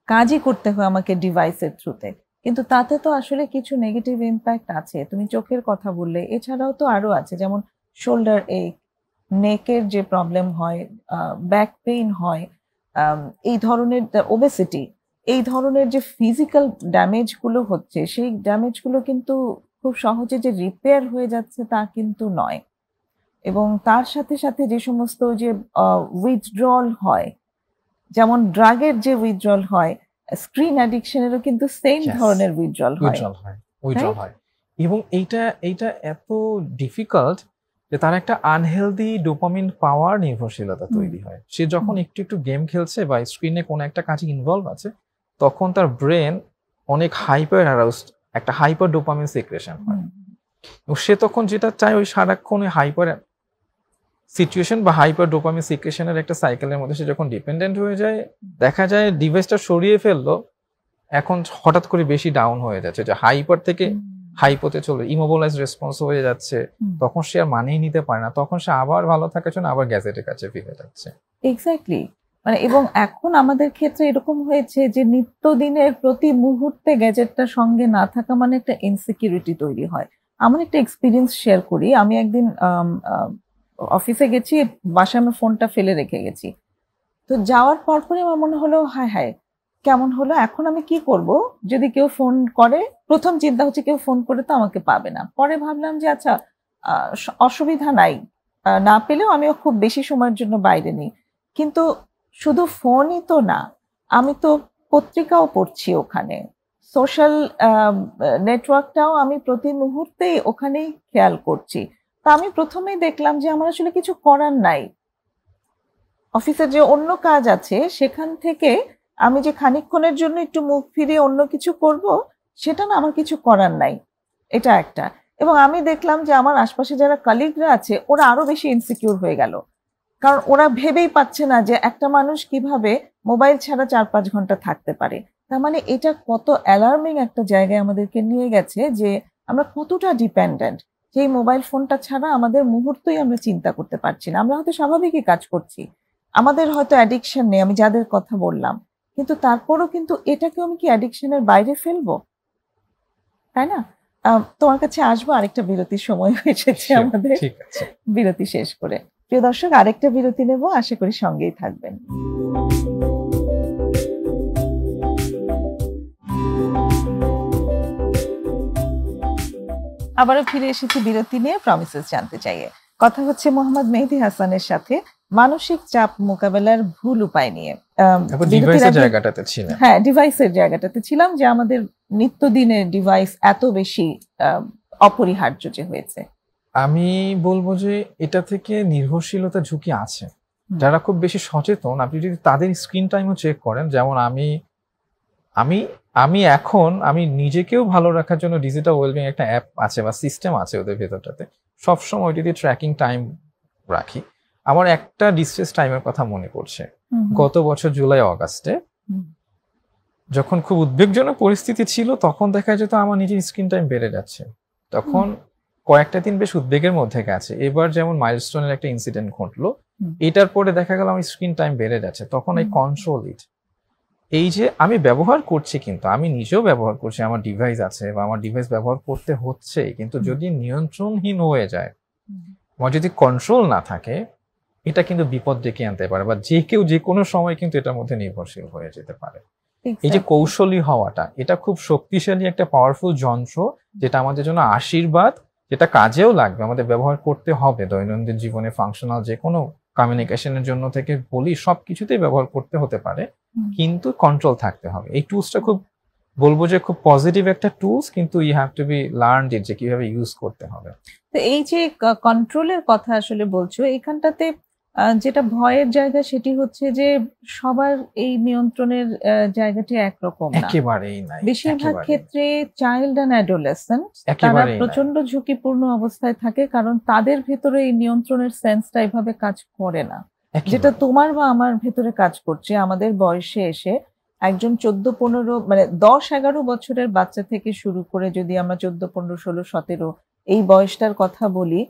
কাজই করতে হয় আমাকে ডিভাইসের থ্রুতে, কিন্তু তাতে তো আসলে কিছু নেগেটিভ ইম্প্যাক্ট আছে। তুমি চোখের কথা বললে, এছাড়াও তো আরো আছে, যেমন শোল্ডার এক, নেকের যে প্রবলেম হয়, ব্যাক পেইন হয়, এই ধরনের ওবেসিটি, এই ধরনের যে ফিজিক্যাল ড্যামেজ গুলো হচ্ছে, সেই ড্যামেজ গুলো কিন্তু খুব সহজে যে রিপেয়ার হয়ে যাচ্ছে তা কিন্তু নয়। এবং তার সাথে সাথে যে সমস্ত যে উইথড্রল হয়, যেমন ড্রাগের যে উইথড্রল হয়, স্ক্রিন অ্যাডিকশনেরও কিন্তু সেম ধরনের উইথড্রল হয়। এবং এইটা এত ডিফিকাল্ট যে তার একটা আনহেলদি ডোপামিন পাওয়ার নির্ভরশীলতা তৈরি হয়। সে যখন একটু একটু গেম খেলছে বা স্ক্রিনে কোনো একটা কাজে ইনভলভ আছে, তখন তার ব্রেন অনেক হাইপার অ্যারাউজড, একটা হাইপার ডোপামিন সিক্রেশন হয়, এবং সে তখন যেটা চায় ওই সারাক্ষণ হাইপার সিচুয়েশন বা হাইপার ডোপামিন সিক্রেশনের একটা সাইকেলের মধ্যে সে যখন ডিপেন্ডেন্ট হয়ে যায়, দেখা যায় ডিভাইসটা সরিয়ে ফেললো, এখন হঠাৎ করে বেশি ডাউন হয়ে যাচ্ছে, যে হাইপার থেকে হাইপোতে চলে ইমোবিলাইজ রেসপন্স হয়ে যাচ্ছে, তখন সে আর মানিয়ে নিতে পারে না, তখন সে আবার ভালো থাকার জন্য আবার গ্যাজেটের কাছে ফিরে যাচ্ছে। এক্স্যাক্টলি, এবং এখন আমাদের ক্ষেত্রে এরকম হয়েছে যে নিত্যদিনের প্রতি মুহূর্তে গ্যাজেটটা সঙ্গে না থাকা মানে একটা ইনসিকিউরিটি তৈরি হয়। আমার একটা এক্সপিরিয়েন্স শেয়ার করি। আমি একদিন অফিসে গেছি, বাসায় আমার ফোনটা ফেলে রেখে গেছি। তো যাওয়ার পরপরই আমার মনে হলো হায় হায় কেমন হলো, এখন আমি কি করব, যদি কেউ ফোন করে, প্রথম চিন্তা হচ্ছে কেউ ফোন করে তো আমাকে পাবে না। পরে ভাবলাম যে আচ্ছা, অসুবিধা নাই, না পেলেও আমিও খুব বেশি সময়ের জন্য বাইরে নেই। কিন্তু শুধু ফোনই তো না, আমি তো পত্রিকাও পড়ছি ওখানে, সোশ্যাল নেটওয়ার্কটাও আমি প্রতি মুহূর্তেই ওখানেই খেয়াল করছি। তা আমি প্রথমেই দেখলাম যে আমার আসলে কিছু করার নাই, অফিসের যে অন্য কাজ আছে সেখান থেকে আমি যে খানিকক্ষণের জন্য একটু মুখ ফিরিয়ে অন্য কিছু করব, সেটা না, আমার কিছু করার নাই, এটা একটা। এবং আমি দেখলাম যে আমার আশপাশে যারা কালিগরা আছে ওরা আরো বেশি ইনসিকিউর হয়ে গেল, কারণ ওরা ভেবেই পাচ্ছে না যে একটা মানুষ কিভাবে মোবাইল ছাড়া 4-5 ঘন্টা থাকতে পারে। তার মানে এটা কত অ্যালার্মিং একটা জায়গায় আমাদেরকে নিয়ে গেছে যে আমরা কতটা ডিপেন্ডেন্ট, যে এই মোবাইল ফোনটা ছাড়া আমাদের মুহূর্তই আমরা চিন্তা করতে পারছি না। আমরা হয়তো স্বাভাবিকই কাজ করছি, আমাদের হয়তো অ্যাডিকশন নেই, আমি যাদের কথা বললাম, কিন্তু তারপরও কিন্তু এটাকে আমি কি অ্যাডিকশনের বাইরে ফেলবো, তাই না? তোমার কাছে আসবো, আরেকটা বিরতির সময় এসেছে Sure, আমাদের। ঠিক আছে। বিরতি শেষ করে প্রিয় দর্শক আরেকটা বিরতি নেব, আশা করি সঙ্গেই থাকবেন। আবারও ফিরে এসেছি বিরতি নিয়ে প্রমিসেস জানতে চাইয়ে। কথা হচ্ছে মোহাম্মদ মেহেদী হাসানের সাথে মানসিক চাপ মোকাবেলার ভুল উপায় নিয়ে। তারপর বিরতির ডিভাইসের আগে- জায়গাটাতে ছিলেন। হ্যাঁ, ডিভাইসের জায়গাটাতে ছিলাম, যে আমাদের নিত্যদিনের ডিভাইস এত বেশি অপরিহার্য যে হয়েছে। আমি বলবো যে এটা থেকে নির্ভরশীলতা ঝুঁকি আছে। হুম। যারা খুব বেশি সচেতন, আপনি যদি তাদের স্ক্রিন টাইমও চেক করেন, যেমন আমি আমি আমি নিজেকেও ভালো রাখার জন্য ডিজিটাল ওয়েলবিং একটা অ্যাপ আছে বা সিস্টেম আছে ওদের ভেতরটাতে, সবসময় ওইটা দিয়ে ট্র্যাকিং টাইম রাখি। আমার একটা ডিস্ট্রেস টাইমের কথা মনে পড়ছে, গত বছর জুলাই অগাস্টে হুম। যখন খুব উদ্বেগজনক পরিস্থিতি ছিল, তখন দেখা যেত আমার নিজের স্ক্রিন টাইম বেড়ে যাচ্ছে। তখন কয়েকটা দিন বেশ উদ্বেগের মধ্যে গেছে। এবার যেমন মাইলস্টোনের একটা ইনসিডেন্ট ঘটলো, হুম। এটার পরে দেখা গেল আমার স্ক্রিন টাইম বেড়ে যাচ্ছে। তখন এই হুম। কন্ট্রোল ইট, এই যে আমি ব্যবহার করছি, কিন্তু আমি নিজেও ব্যবহার করছি, আমার ডিভাইস আছে বা আমার ডিভাইস ব্যবহার করতে হচ্ছে, কিন্তু যদি নিয়ন্ত্রণহীন হয়ে যায়, আমার যদি কন্ট্রোল না থাকে, এটা কিন্তু বিপদ ডেকে আনতে পারে, বা যে কেউ যে কোনো সময় কিন্তু এটার মধ্যে নির্ভরশীল হয়ে যেতে পারে। এই যে কৌশলী হওয়াটা, এটা খুব শক্তিশালী একটা পাওয়ারফুল যন্ত্র, যেটা আমাদের জন্য আশীর্বাদ, যেটা কাজেও লাগবে, আমাদের ব্যবহার করতে হবে দৈনন্দিন জীবনে, ফাংশনাল যে কোনো কমিউনিকেশনের জন্য থেকে বলি, সবকিছুতেই ব্যবহার করতে হতে পারে, কিন্তু কন্ট্রোল থাকতে হবে। এই টুলসটা খুব বলবো যে খুব পজিটিভ একটা টুলস, কিন্তু you have to be learned it, যে কিভাবে ইউজ করতে হবে। তো এই যে কন্ট্রোলের কথা আসলে বলছো, এখানটাতে যেটা ভয়ের জায়গা সেটি হচ্ছে যে সবার এই নিয়ন্ত্রণের জায়গাটি একরকম না। একেবারেই নাই, বেশিরভাগ একেবারেই। ক্ষেত্রে চাইল্ড অ্যান্ড অ্যাডোলেসেন্ট তারা একেবারেই নাই। প্রচন্ড ঝুঁকিপূর্ণ অবস্থায় থাকে, কারণ তাদের ভেতরে এই নিয়ন্ত্রণের সেন্সটা এভাবে কাজ করে না, যেটা একেবারে। তোমার বা আমার ভেতরে কাজ করছে। আমাদের বয়সে এসে একজন 14-15 মানে 10-11 বছরের বাচ্চা থেকে শুরু করে যদি আমরা 14-15-16-17 এই বয়সটার কথা বলি,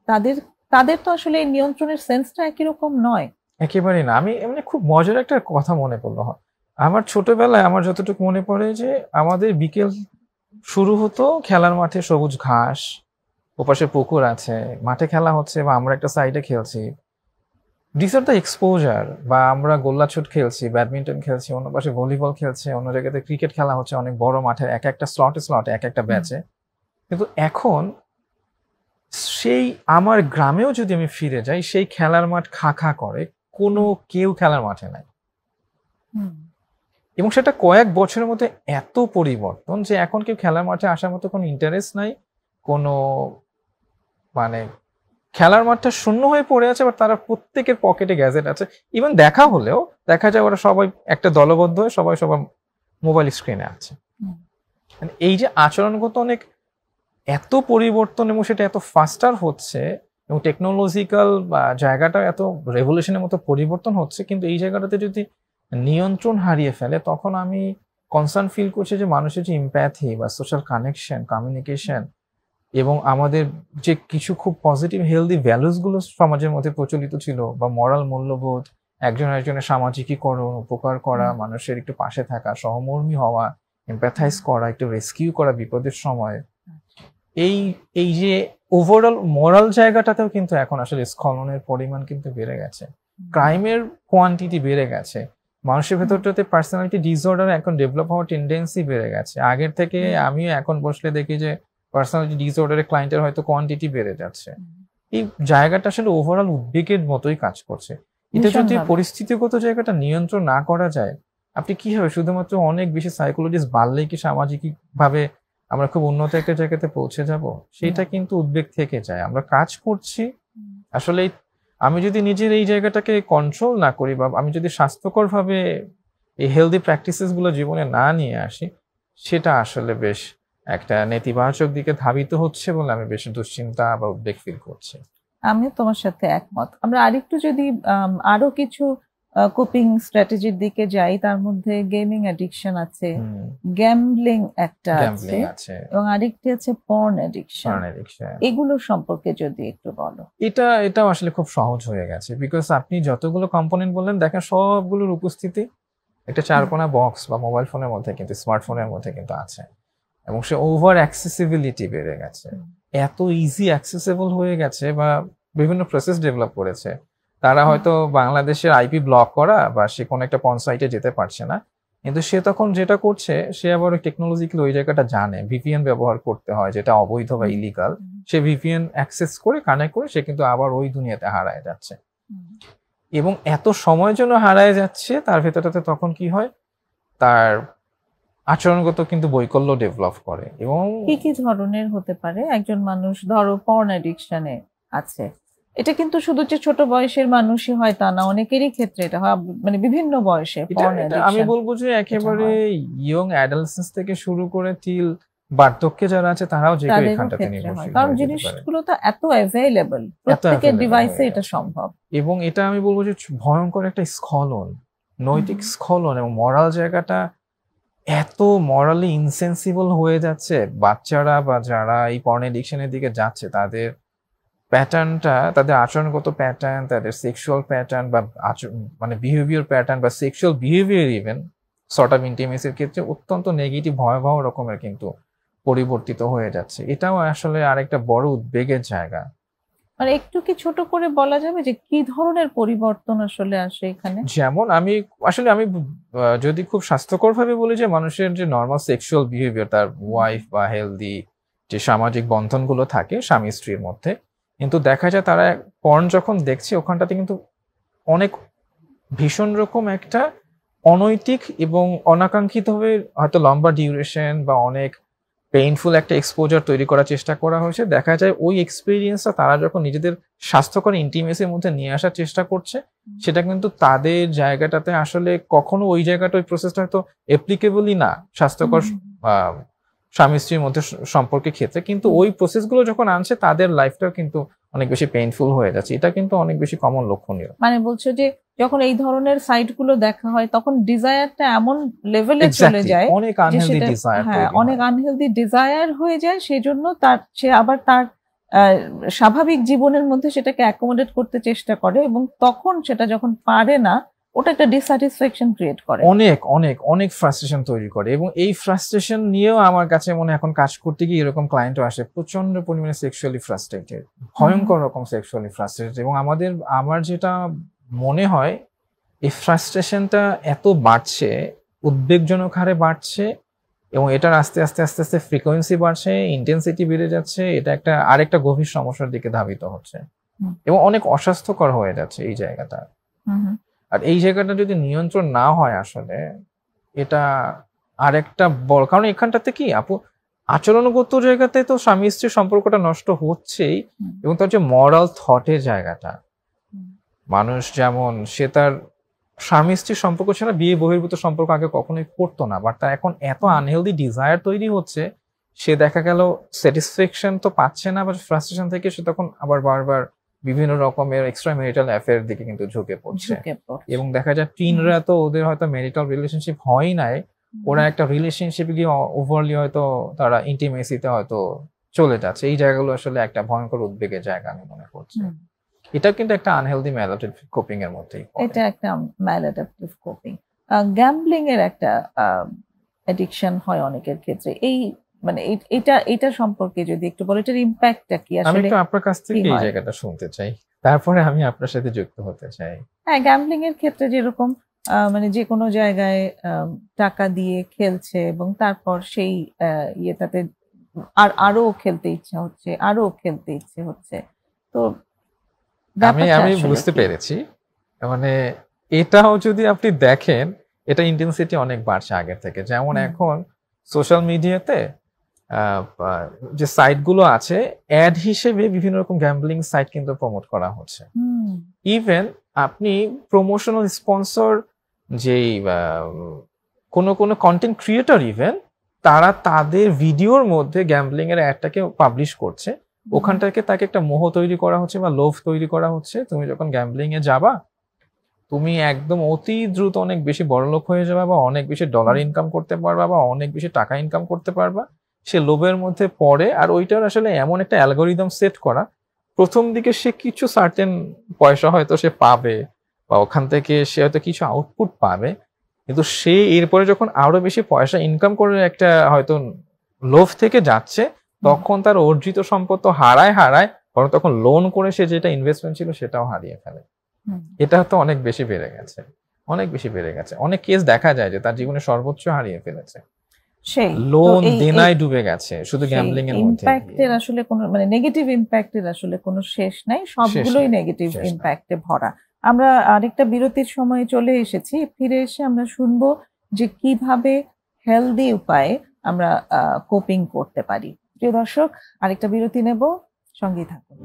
তাদের তাদের তো আসলে এই নিয়ন্ত্রণের সেন্সটা একই রকম নয়। একেবারেই না। আমি এমনি খুব মজার একটা কথা মনে পড়লো। আমার ছোটবেলায় আমার যতটুকু মনে পড়ে যে আমাদের বিকেল শুরু হতো খেলার মাঠে, সবুজ ঘাস, ওপাশে পুকুর আছে, মাঠে খেলা হচ্ছে বা আমরা একটা সাইডে খেলছি। This are the exposure. বা আমরা গোল্লাছুট খেলছি, ব্যাডমিন্টন খেলছি, অন্য পাশে ভলিবল খেলছে, অন্য জায়গাতে ক্রিকেট খেলা হচ্ছে অনেক বড় মাঠে, এক একটা স্লটে এক একটা ব্যাচে। কিন্তু এখন সেই আমার গ্রামেও যদি আমি ফিরে যাই, সেই খেলার মাঠ খা খা করে, কোনো কেউ খেলার মাঠে নাই। এবং সেটা কয়েক বছরের মধ্যে এত পরিবর্তন যে এখন কেউ খেলার মাঠে আসার মতো কোনো ইন্টারেস্ট নাই, কোনো মানে খেলার মাঠটা শূন্য হয়ে পড়ে আছে। বাট তারা প্রত্যেকের পকেটে গ্যাজেট আছে। ইভেন দেখা হলেও দেখা যায় ওরা সবাই একটা দলবদ্ধ হয়ে সবাই সবার মোবাইল স্ক্রিনে আছে। মানে এই যে আচরণগত অনেক এত পরিবর্তন, এবং সেটা এত ফাস্টার হচ্ছে, এবং টেকনোলজিক্যাল জায়গাটা এত রেভলিউশনের মতো পরিবর্তন হচ্ছে, কিন্তু এই জায়গাটাতে যদি নিয়ন্ত্রণ হারিয়ে ফেলে, তখন আমি কনসার্ন ফিল করছি যে মানুষের যে ইম্প্যাথি বা সোশ্যাল কানেকশন, কমিউনিকেশন, এবং আমাদের যে কিছু খুব পজিটিভ হেলদি ভ্যালুসগুলো সমাজের মধ্যে প্রচলিত ছিল, বা মরাল মূল্যবোধ, একজন একজনের সামাজিকীকরণ, উপকার করা, মানুষের একটু পাশে থাকা, সহমর্মী হওয়া, এমপ্যাথাইজ করা, একটু রেস্কিউ করা বিপদের সময়, এই যে ওভারঅল মোরাল জায়গাটাতেও কিন্তু এখন আসলে স্খলনের পরিমাণ কিন্তু বেড়ে গেছে, ক্রাইমের কোয়ান্টিটি বেড়ে গেছে, মানুষের ভেতরটাতে পার্সোনালিটি ডিসঅর্ডার এখন ডেভেলপ হওয়ার টেন্ডেন্সি বেড়ে গেছে। আগের থেকে আমিও এখন বসলে দেখি যে পার্সোনালিটি ডিসঅর্ডারের ক্লায়েন্টের হয়তো কোয়ান্টিটি বেড়ে যাচ্ছে। এই জায়গাটা আসলে ওভারঅল উদ্বেগের মতোই কাজ করছে। এটা যদি পরিস্থিতিগত জায়গাটা নিয়ন্ত্রণ না করা যায়, আপনি কি হবে শুধুমাত্র অনেক বেশি সাইকোলজিস্ট বাড়লেই কি সামাজিক ভাবে আমরা খুব উন্নত একটা জায়গাতে পৌঁছে যাব? সেটা কিন্তু উদ্বেগ থেকে যায়। আমরা কাজ করছি আসলে, আমি যদি নিজের এই জায়গাটাকে কন্ট্রোল না করি, বা আমি যদি স্বাস্থ্যকরভাবে এই হেলদি প্র্যাকটিসেস গুলো জীবনে না নিয়ে আসি, সেটা আসলে বেশ একটা নেতিবাচক দিকে ধাবিত হচ্ছে বলে আমি বেশ দুশ্চিন্তা বা উদ্বেগ ফিল করছি। আমিও তোমার সাথে একমত। আমরা আরেকটু যদি আরো কিছু কোপিং স্ট্র্যাটেজির দিকে যাই, তার মধ্যে গেমিং অ্যাডিকশন আছে, গ্যাম্বলিং একটা আছে, এবং আরেকটি আছে পর্ন অ্যাডিকশন। এগুলো সম্পর্কে যদি একটু বলো। এটাও আসলে খুব সহজ হয়ে গেছে, বিকজ আপনি যতগুলো কম্পোনেন্ট বললেন দেখেন সবগুলোর উপস্থিতি একটা চারকোনা বক্স বা মোবাইল ফোনের মধ্যে কিন্তু, স্মার্টফোনের মধ্যে কিন্তু আছে। এবং সে ওভার অ্যাক্সেসিবিলিটি বেড়ে গেছে, এত ইজি অ্যাক্সেসেবল হয়ে গেছে, বা বিভিন্ন প্রসেস ডেভেলপ করেছে। তারা হয়তো বাংলাদেশের আইপি ব্লক করা বা সে কোনো একটা পর্ন সাইটে যেতে পারছে না, কিন্তু সে তখন যেটা করছে, সে আবার ওই টেকনোলজিক্যালি ওই জায়গাটা জানে, ভিপিএন ব্যবহার করতে হয় যেটা অবৈধ বা ইলিগাল, সে ভিপিএন অ্যাক্সেস করে কানেক্ট করে সে কিন্তু আবার ওই দুনিয়াতে হারায় যাচ্ছে। এবং এত সময়ের জন্য হারায় যাচ্ছে, তার ভেতরটাতে তখন কি হয়, তার আচরণগত কিন্তু বৈকল্য ডেভেলপ করে। এবং কি ধরনের হতে পারে? একজন মানুষ ধরো পর্ন অ্যাডিকশনে আছে, এটা কিন্তু শুধু যে ছোট বয়সের মানুষই হয় তা না, অনেকেরই ক্ষেত্রে এটা হয়, মানে বিভিন্ন বয়সে পর্ন অ্যাডিকশন। আমি বলবো যে একেবারে ইয়ং অ্যাডালসেন্স থেকে শুরু করে টিল বার্ধক্যে যারা আছে তারাও যে কেউ এখানটাতে নির্ভরশীল, কারণ জিনিসগুলো তো এত অ্যাভেইলেবল, প্রত্যেকের ডিভাইসে এটা সম্ভব। এবং এটা আমি বলবো যে ভয়ঙ্কর একটা স্খলন, নৈতিক স্খলন, এবং মরাল জায়গাটা এত মরালি ইনসেন্সিবল হয়ে যাচ্ছে। বাচ্চারা বা যারা এই পর্ন এডিকশনের দিকে যাচ্ছে, তাদের প্যাটার্নটা, তাদের আচরণগত প্যাটার্ন, তাদের সেক্সুয়াল প্যাটার্ন বা মানে বিহেভিয়ার প্যাটার্ন বা sexual behaviour even sort of ইন্টিমেসির ক্ষেত্রে অত্যন্ত নেগেটিভ ভয়াবহ রকমের কিন্তু পরিবর্তিত হয়ে যাচ্ছে। এটাও আসলে আরেকটা বড় উদ্বেগের জায়গা। মানে একটু কি ছোট করে বলা যাবে যে কি ধরনের পরিবর্তন আসলে আসে এখানে? যেমন আমি যদি খুব স্বাস্থ্যকর ভাবে বলি যে মানুষের যে নর্মাল সেক্সুয়াল বিহেভিয়ার, তার ওয়াইফ বা হেলদি যে সামাজিক বন্ধনগুলো থাকে স্বামী স্ত্রীর মধ্যে, কিন্তু দেখা যায় তারা পর্ন যখন দেখছে ওখানটাতে কিন্তু অনেক ভীষণ রকম একটা অনৈতিক এবং অনাকাঙ্ক্ষিতভাবে হয়তো লম্বা ডিউরেশন বা অনেক পেইনফুল একটা এক্সপোজার তৈরি করার চেষ্টা করা হয়েছে। দেখা যায় ওই এক্সপিরিয়েন্সটা তারা যখন নিজেদের স্বাস্থ্যকর ইন্টিমেসির মধ্যে নিয়ে আসার চেষ্টা করছে, সেটা কিন্তু তাদের জায়গাটাতে আসলে কখনো ওই জায়গাটা, ওই প্রসেসটা হয়তো অ্যাপ্লিকেবলই না স্বাস্থ্যকর স্বামী স্ত্রীর মধ্যে সম্পর্কের ক্ষেত্রে। কিন্তু ওই প্রসেসগুলো যখন আনছে, তাদের লাইফটাও কিন্তু অনেক বেশি পেইনফুল হয়ে যাচ্ছে। এটা কিন্তু অনেক বেশি কমন লক্ষণীয়। মানে বলছো যে যখন এই ধরনের সাইটগুলো দেখা হয়, তখন ডিজায়ারটা এমন লেভেলে চলে যায়, অনেক আনহেলদি ডিজায়ার, অনেক আনহেলদি ডিজায়ার হয়ে যায়। সেজন্য সে আবার তার স্বাভাবিক জীবনের মধ্যে সেটাকে অ্যাকোমোডেট করতে চেষ্টা করে, এবং তখন সেটা যখন পারে না, ওটা একটা ডিসস্যাটিসফ্যাকশন ক্রিয়েট করে, অনেক অনেক অনেক ফ্রাস্ট্রেশন তৈরি করে। এবং এই ফ্রাস্ট্রেশন নিয়েও আমার কাছে মনে এখন কাজ করতে গিয়ে এরকম ক্লায়েন্টও আসে প্রচন্ড পরিমাণে সেক্সুয়ালি ফ্রাস্ট্রেটেড, ভয়ঙ্কর রকম সেক্সুয়ালি ফ্রাস্ট্রেটেড। এবং আমার যেটা মনে হয়, এই ফ্রাস্ট্রেশনটা এত বাড়ছে, উদ্বেগজনক হারে বাড়ছে, এবং এটার আস্তে আস্তে আস্তে আস্তে ফ্রিকোয়েন্সি বাড়ছে, ইন্টেন্সিটি বেড়ে যাচ্ছে। এটা আরেকটা গভীর সমস্যার দিকে ধাবিত হচ্ছে, এবং অনেক অস্বাস্থ্যকর হয়ে যাচ্ছে এই জায়গাটা। আর এই জায়গাটা যদি নিয়ন্ত্রণ না হয়, আসলে এটা আরেকটা বড় কারণ। এখানটাতে কি আপু, আচরণগত জায়গাতে তো স্বামী স্ত্রীর সম্পর্কটা নষ্ট হচ্ছেই, এবং তার যে মরাল থটের জায়গাটা, মানুষ যেমন সে তার স্বামী স্ত্রীর সম্পর্ক ছাড়া বিয়ে বহির্ভূত সম্পর্ক আগে কখনোই করতো না, বাট তার এখন এত আনহেলদি ডিজায়ার তৈরি হচ্ছে, সে দেখা গেল স্যাটিসফ্যাকশন তো পাচ্ছে না, বা ফ্রাস্ট্রেশন থেকে সে তখন আবার বারবার বিভিন্ন রকমের এক্সট্রা ম্যারিটাল অ্যাফেয়ার দিকে কিন্তু ঝুঁকে পড়ছে। এবং দেখা যায় টিনরা তো ওদের হয়তো ম্যারিটাল রিলেশনশিপ হয় নাই, ওরা একটা রিলেশনশিপে গিয়ে ওভারলি হয়তো তারা ইন্টিমেসিতে হয়তো চলে যাচ্ছে। এই জায়গাগুলো আসলে একটা ভয়ঙ্কর উদ্বেগের জায়গা আমি মনে করছি। এটা কিন্তু একটা আনহেলদি ম্যালাডাপটিভ কোপিং এর মধ্যেই পড়ে। এটা একটা ম্যালাডাপটিভ কোপিং। গ্যাম্বলিং এর একটা অ্যাডিকশন হয় অনেকের ক্ষেত্রে। এই মানে এটা সম্পর্কে যদি একটু বলো, এটার ইমপ্যাক্টটা কি আসলে? আমি একটু আপনার কাছ থেকে এই জায়গাটা শুনতে চাই, তারপরে আমি আপনার সাথে যুক্ত হতে চাই। হ্যাঁ, গ্যাম্বলিং এর ক্ষেত্রে যেরকম মানে যে কোনো জায়গায় টাকা দিয়ে খেলছে, এবং তারপর সেই ইয়েটাতে আরো খেলতে ইচ্ছা হচ্ছে, আরো খেলতে ইচ্ছে হচ্ছে। তো আমি বুঝতে পেরেছি, মানে এটাও যদি আপনি দেখেন, এটা ইন্টেন্সিটি অনেক বাড়ছে আগের থেকে। যেমন এখন সোশ্যাল মিডিয়াতে যে সাইটগুলো আছে, অ্যাড হিসেবে বিভিন্ন রকম গ্যাম্বলিং সাইট কিন্তু প্রমোট করা হচ্ছে। ইভেন আপনি প্রমোশনাল স্পন্সর যেই কোনো কন্টেন্ট ক্রিয়েটর, ইভেন তারা তাদের ভিডিওর মধ্যে গ্যাম্বলিং এর অ্যাডটাকে পাবলিশ করছে, ওখান থেকে তাকে একটা মোহ তৈরি করা হচ্ছে বা লোভ তৈরি করা হচ্ছে, তুমি যখন গ্যাম্বলিং এ যাবা তুমি একদম অতি দ্রুত অনেক বেশি বড়লোক হয়ে যাবা বা অনেক বেশি ডলার ইনকাম করতে পারবা বা অনেক বেশি টাকা ইনকাম করতে পারবা। সে লোভের মধ্যে পড়ে, আর ওইটার আসলে এমন একটা অ্যালগোরিদম সেট করা, প্রথম দিকে সে কিছু সার্টেন পয়সা হয়তো সে পাবে বা ওখান থেকে সে হয়তো কিছু আউটপুট পাবে, কিন্তু সে এরপরে যখন আরো বেশি পয়সা ইনকাম করে একটা হয়তো লোভ থেকে যাচ্ছে, তখন তার অর্জিত সম্পদ তো হারায়, বরং তখন লোন করে সে যেটা ইনভেস্টমেন্ট ছিল সেটাও হারিয়ে ফেলে। এটা তো অনেক বেশি বেড়ে গেছে, অনেক কেস দেখা যায় যে তার জীবনে সর্বোচ্চ হারিয়ে ফেলেছে, সেই লোন দেনায় ডুবে গেছে শুধু গ্যাম্বলিং এর মধ্যে। ইমপ্যাক্টের আসলে কোনো মানে নেগেটিভ ইমপ্যাক্টের আসলে কোনো শেষ নাই, সবগুলোই নেগেটিভ ইমপ্যাক্টে ভরা। আমরা আরেকটা বিরতির সময় চলে এসেছি, ফিরে এসে আমরা শুনবো যে কিভাবে হেলদি উপায়ে আমরা কোপিং করতে পারি। প্রিয় দর্শক, আরেকটা বিরতি নেব, সঙ্গেই থাকুন।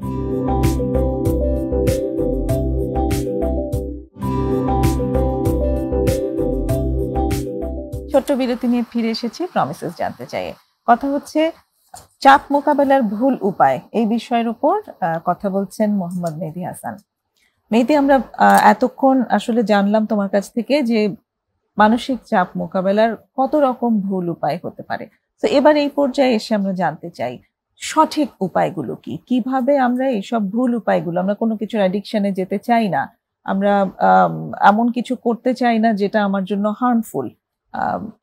ছোট্ট বিরতি নিয়ে ফিরে এসেছি প্রমিসেস জানতে চাই। কথা হচ্ছে চাপ মোকাবেলার ভুল উপায়, এই বিষয়ের উপর কথা বলছেন মোহাম্মদ মেহেদী হাসান। মেহেদী, আমরা এতক্ষণ আসলে জানলাম তোমার কাছ থেকে যে মানসিক চাপ মোকাবেলার কত রকম ভুল উপায় হতে পারে। তো এবার এই পর্যায়ে এসে আমরা জানতে চাই সঠিক উপায়গুলো কি, কিভাবে আমরা এইসব ভুল উপায়গুলো, আমরা কোনো কিছুর অ্যাডিকশনে যেতে চাই না, আমরা এমন কিছু করতে চাই না যেটা আমার জন্য হার্মফুল,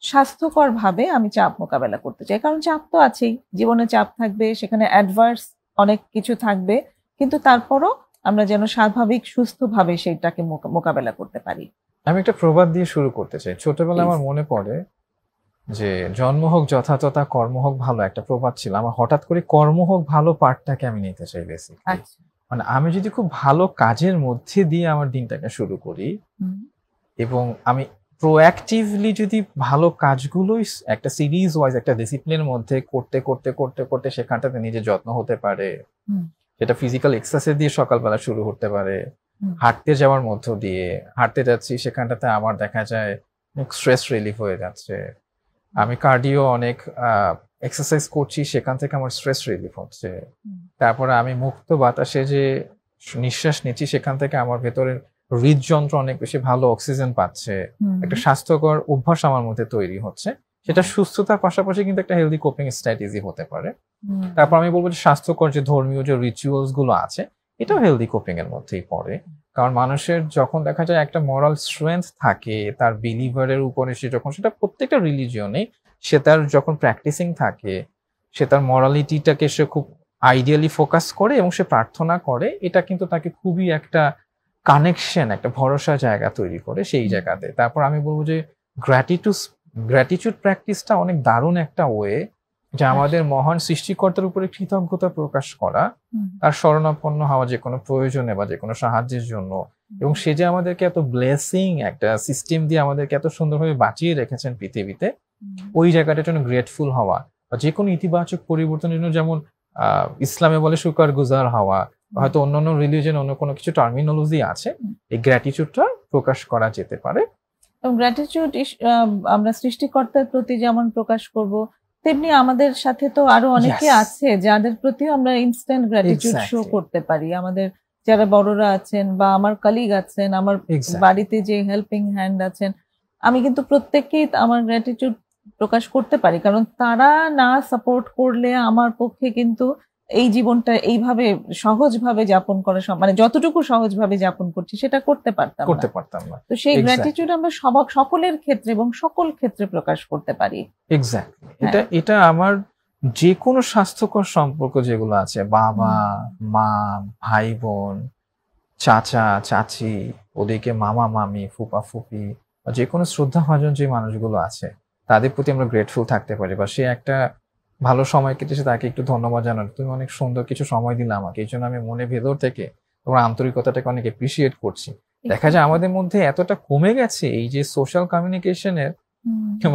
স্বাস্থ্যকর ভাবে আমি চাপ মোকাবেলা করতে চাই। কারণ চাপ তো আছেই, জীবনে চাপ থাকবে, সেখানে অ্যাডভার্স অনেক কিছু থাকবে, কিন্তু তারপরও আমরা যেন স্বাভাবিক সুস্থভাবে সেইটাকে মোকাবেলা করতে পারি। আমি একটা প্রবাদ দিয়ে শুরু করতে চাই। ছোটবেলায় আমার মনে পড়ে যে জন্ম হোক যথাযথা, কর্ম হোক ভালো, একটা প্রবাদ ছিল। আমার হঠাৎ করে কর্ম হোক ভালো পার্টটাকে আমি নিতে চাই বেসিক্যালি। মানে আমি যদি খুব ভালো কাজের মধ্যে দিয়ে আমার দিনটাকে শুরু করি এবং আমি প্রোঅ্যাক্টিভলি যদি ভালো কাজগুলোই একটা সিরিজ ওয়াইজ একটা ডিসিপ্লিনের মধ্যে করতে করতে করতে করতে সেখানটাতে নিজের যত্ন হতে পারে, সেটা ফিজিক্যাল এক্সারসাইজ দিয়ে সকালবেলা শুরু হতে পারে, হাঁটতে যাওয়ার মধ্য দিয়ে, হাঁটতে যাচ্ছি সেখানটাতে আমার দেখা যায় স্ট্রেস রিলিফ হয়ে যাচ্ছে, আমি কার্ডিও অনেক এক্সারসাইজ করছি সেখান থেকে আমার স্ট্রেস রিলিফ হচ্ছে, তারপরে আমি মুক্ত বাতাসে যে নিঃশ্বাস নিচ্ছি সেখান থেকে আমার ভেতরের হৃদযন্ত্র অনেক বেশি ভালো অক্সিজেন পাচ্ছে, একটা স্বাস্থ্যকর অভ্যাস আমার মধ্যে তৈরি হচ্ছে, সেটা সুস্থতার পাশাপাশি কিন্তু একটা হেলদি কোপিং স্ট্র্যাটেজি হতে পারে। তারপর আমি বলবো যে স্বাস্থ্যকর যে ধর্মীয় যে রিচুয়ালস গুলো আছে এটাও হেলদি কোপিং এর মধ্যেই পড়ে। কারণ মানুষের যখন দেখা যায় একটা মরাল স্ট্রেংথ থাকে তার বিলিভারের উপরে, সে যখন সেটা প্রত্যেকটা রিলিজিয়নে সে তার যখন প্র্যাকটিসিং থাকে, সে তার মরালিটিটাকে সে খুব আইডিয়ালি ফোকাস করে এবং সে প্রার্থনা করে, এটা কিন্তু তাকে খুবই একটা কানেকশন, একটা ভরসা জায়গা তৈরি করে সেই জায়গাতে। তারপর আমি বলবো যে গ্র্যাটিটিউড প্র্যাকটিসটা অনেক দারুণ একটা ওয়ে, যা আমাদের মহান সৃষ্টিকর্তার উপরে কৃতজ্ঞতা প্রকাশ করা, তার শরণাপন্ন হওয়া যে কোনো প্রয়োজনে বা যে কোনো সাহায্যের জন্য, এবং সে যে আমাদেরকে এত ব্লেসিং একটা সিস্টেম দিয়ে আমাদেরকে এত সুন্দরভাবে বাঁচিয়ে রেখেছেন পৃথিবীতে, ওই জায়গাটার জন্য গ্রেটফুল হওয়া বা যে কোনো ইতিবাচক পরিবর্তনের জন্য, যেমন ইসলামে বলে শুকর গুজার হওয়া, হয়তো অন্যান্য রিলিজিয়ন অন্য কোনো কিছু টার্মিনোলজি আছে, এই গ্র্যাটিটিউডটা প্রকাশ করা যেতে পারে। গ্র্যাটিটিউড আমরা সৃষ্টিকর্তার প্রতি যেমন প্রকাশ করব, তেমনি আমাদের সাথে তো আরো অনেকে আছে যাদের প্রতিও আমরা ইনস্ট্যান্ট গ্র্যাটিটিউড শো করতে পারি। আমাদের যারা বড়রা আছেন বা আমার কলিগ আছেন, আমার বাড়িতে যে হেল্পিং হ্যান্ড আছেন, আমি কিন্তু প্রত্যেককেই আমার গ্র্যাটিটিউড প্রকাশ করতে পারি, কারণ তারা না সাপোর্ট করলে আমার পক্ষে কিন্তু এই জীবনটা এইভাবে সহজভাবে যাপন করা, মানে যতটুকু সহজভাবে যাপন করছি সেটা করতে পারতাম না। তো সেই গ্র্যাটিটিউড আমরা সকলের ক্ষেত্রে এবং সকল ক্ষেত্রে প্রকাশ করতে পারি। এক্স্যাক্টলি, এটা আমার যে কোনো স্বাস্থ্যকর সম্পর্ক যেগুলো আছে, বাবা মা, ভাই বোন, চাচা চাচি, ওদিকে মামা মামি, ফুপা ফুপি, যে কোনো শ্রদ্ধাভাজন যে মানুষগুলো আছে তাদের প্রতি আমরা গ্রেটফুল থাকতে পারি, বা সে একটা ভালো সময় কেটেছে তাকে একটু ধন্যবাদ জানানো, তুমি অনেক সুন্দর কিছু সময় দিলে আমাকে, এই জন্য আমি মনে ভেতর থেকে তোমার আন্তরিকতাটাকে অনেক এপ্রিসিয়েট করছি। দেখা যায় আমাদের মধ্যে এতটা কমে গেছে এই যে সোশ্যাল কমিউনিকেশনের,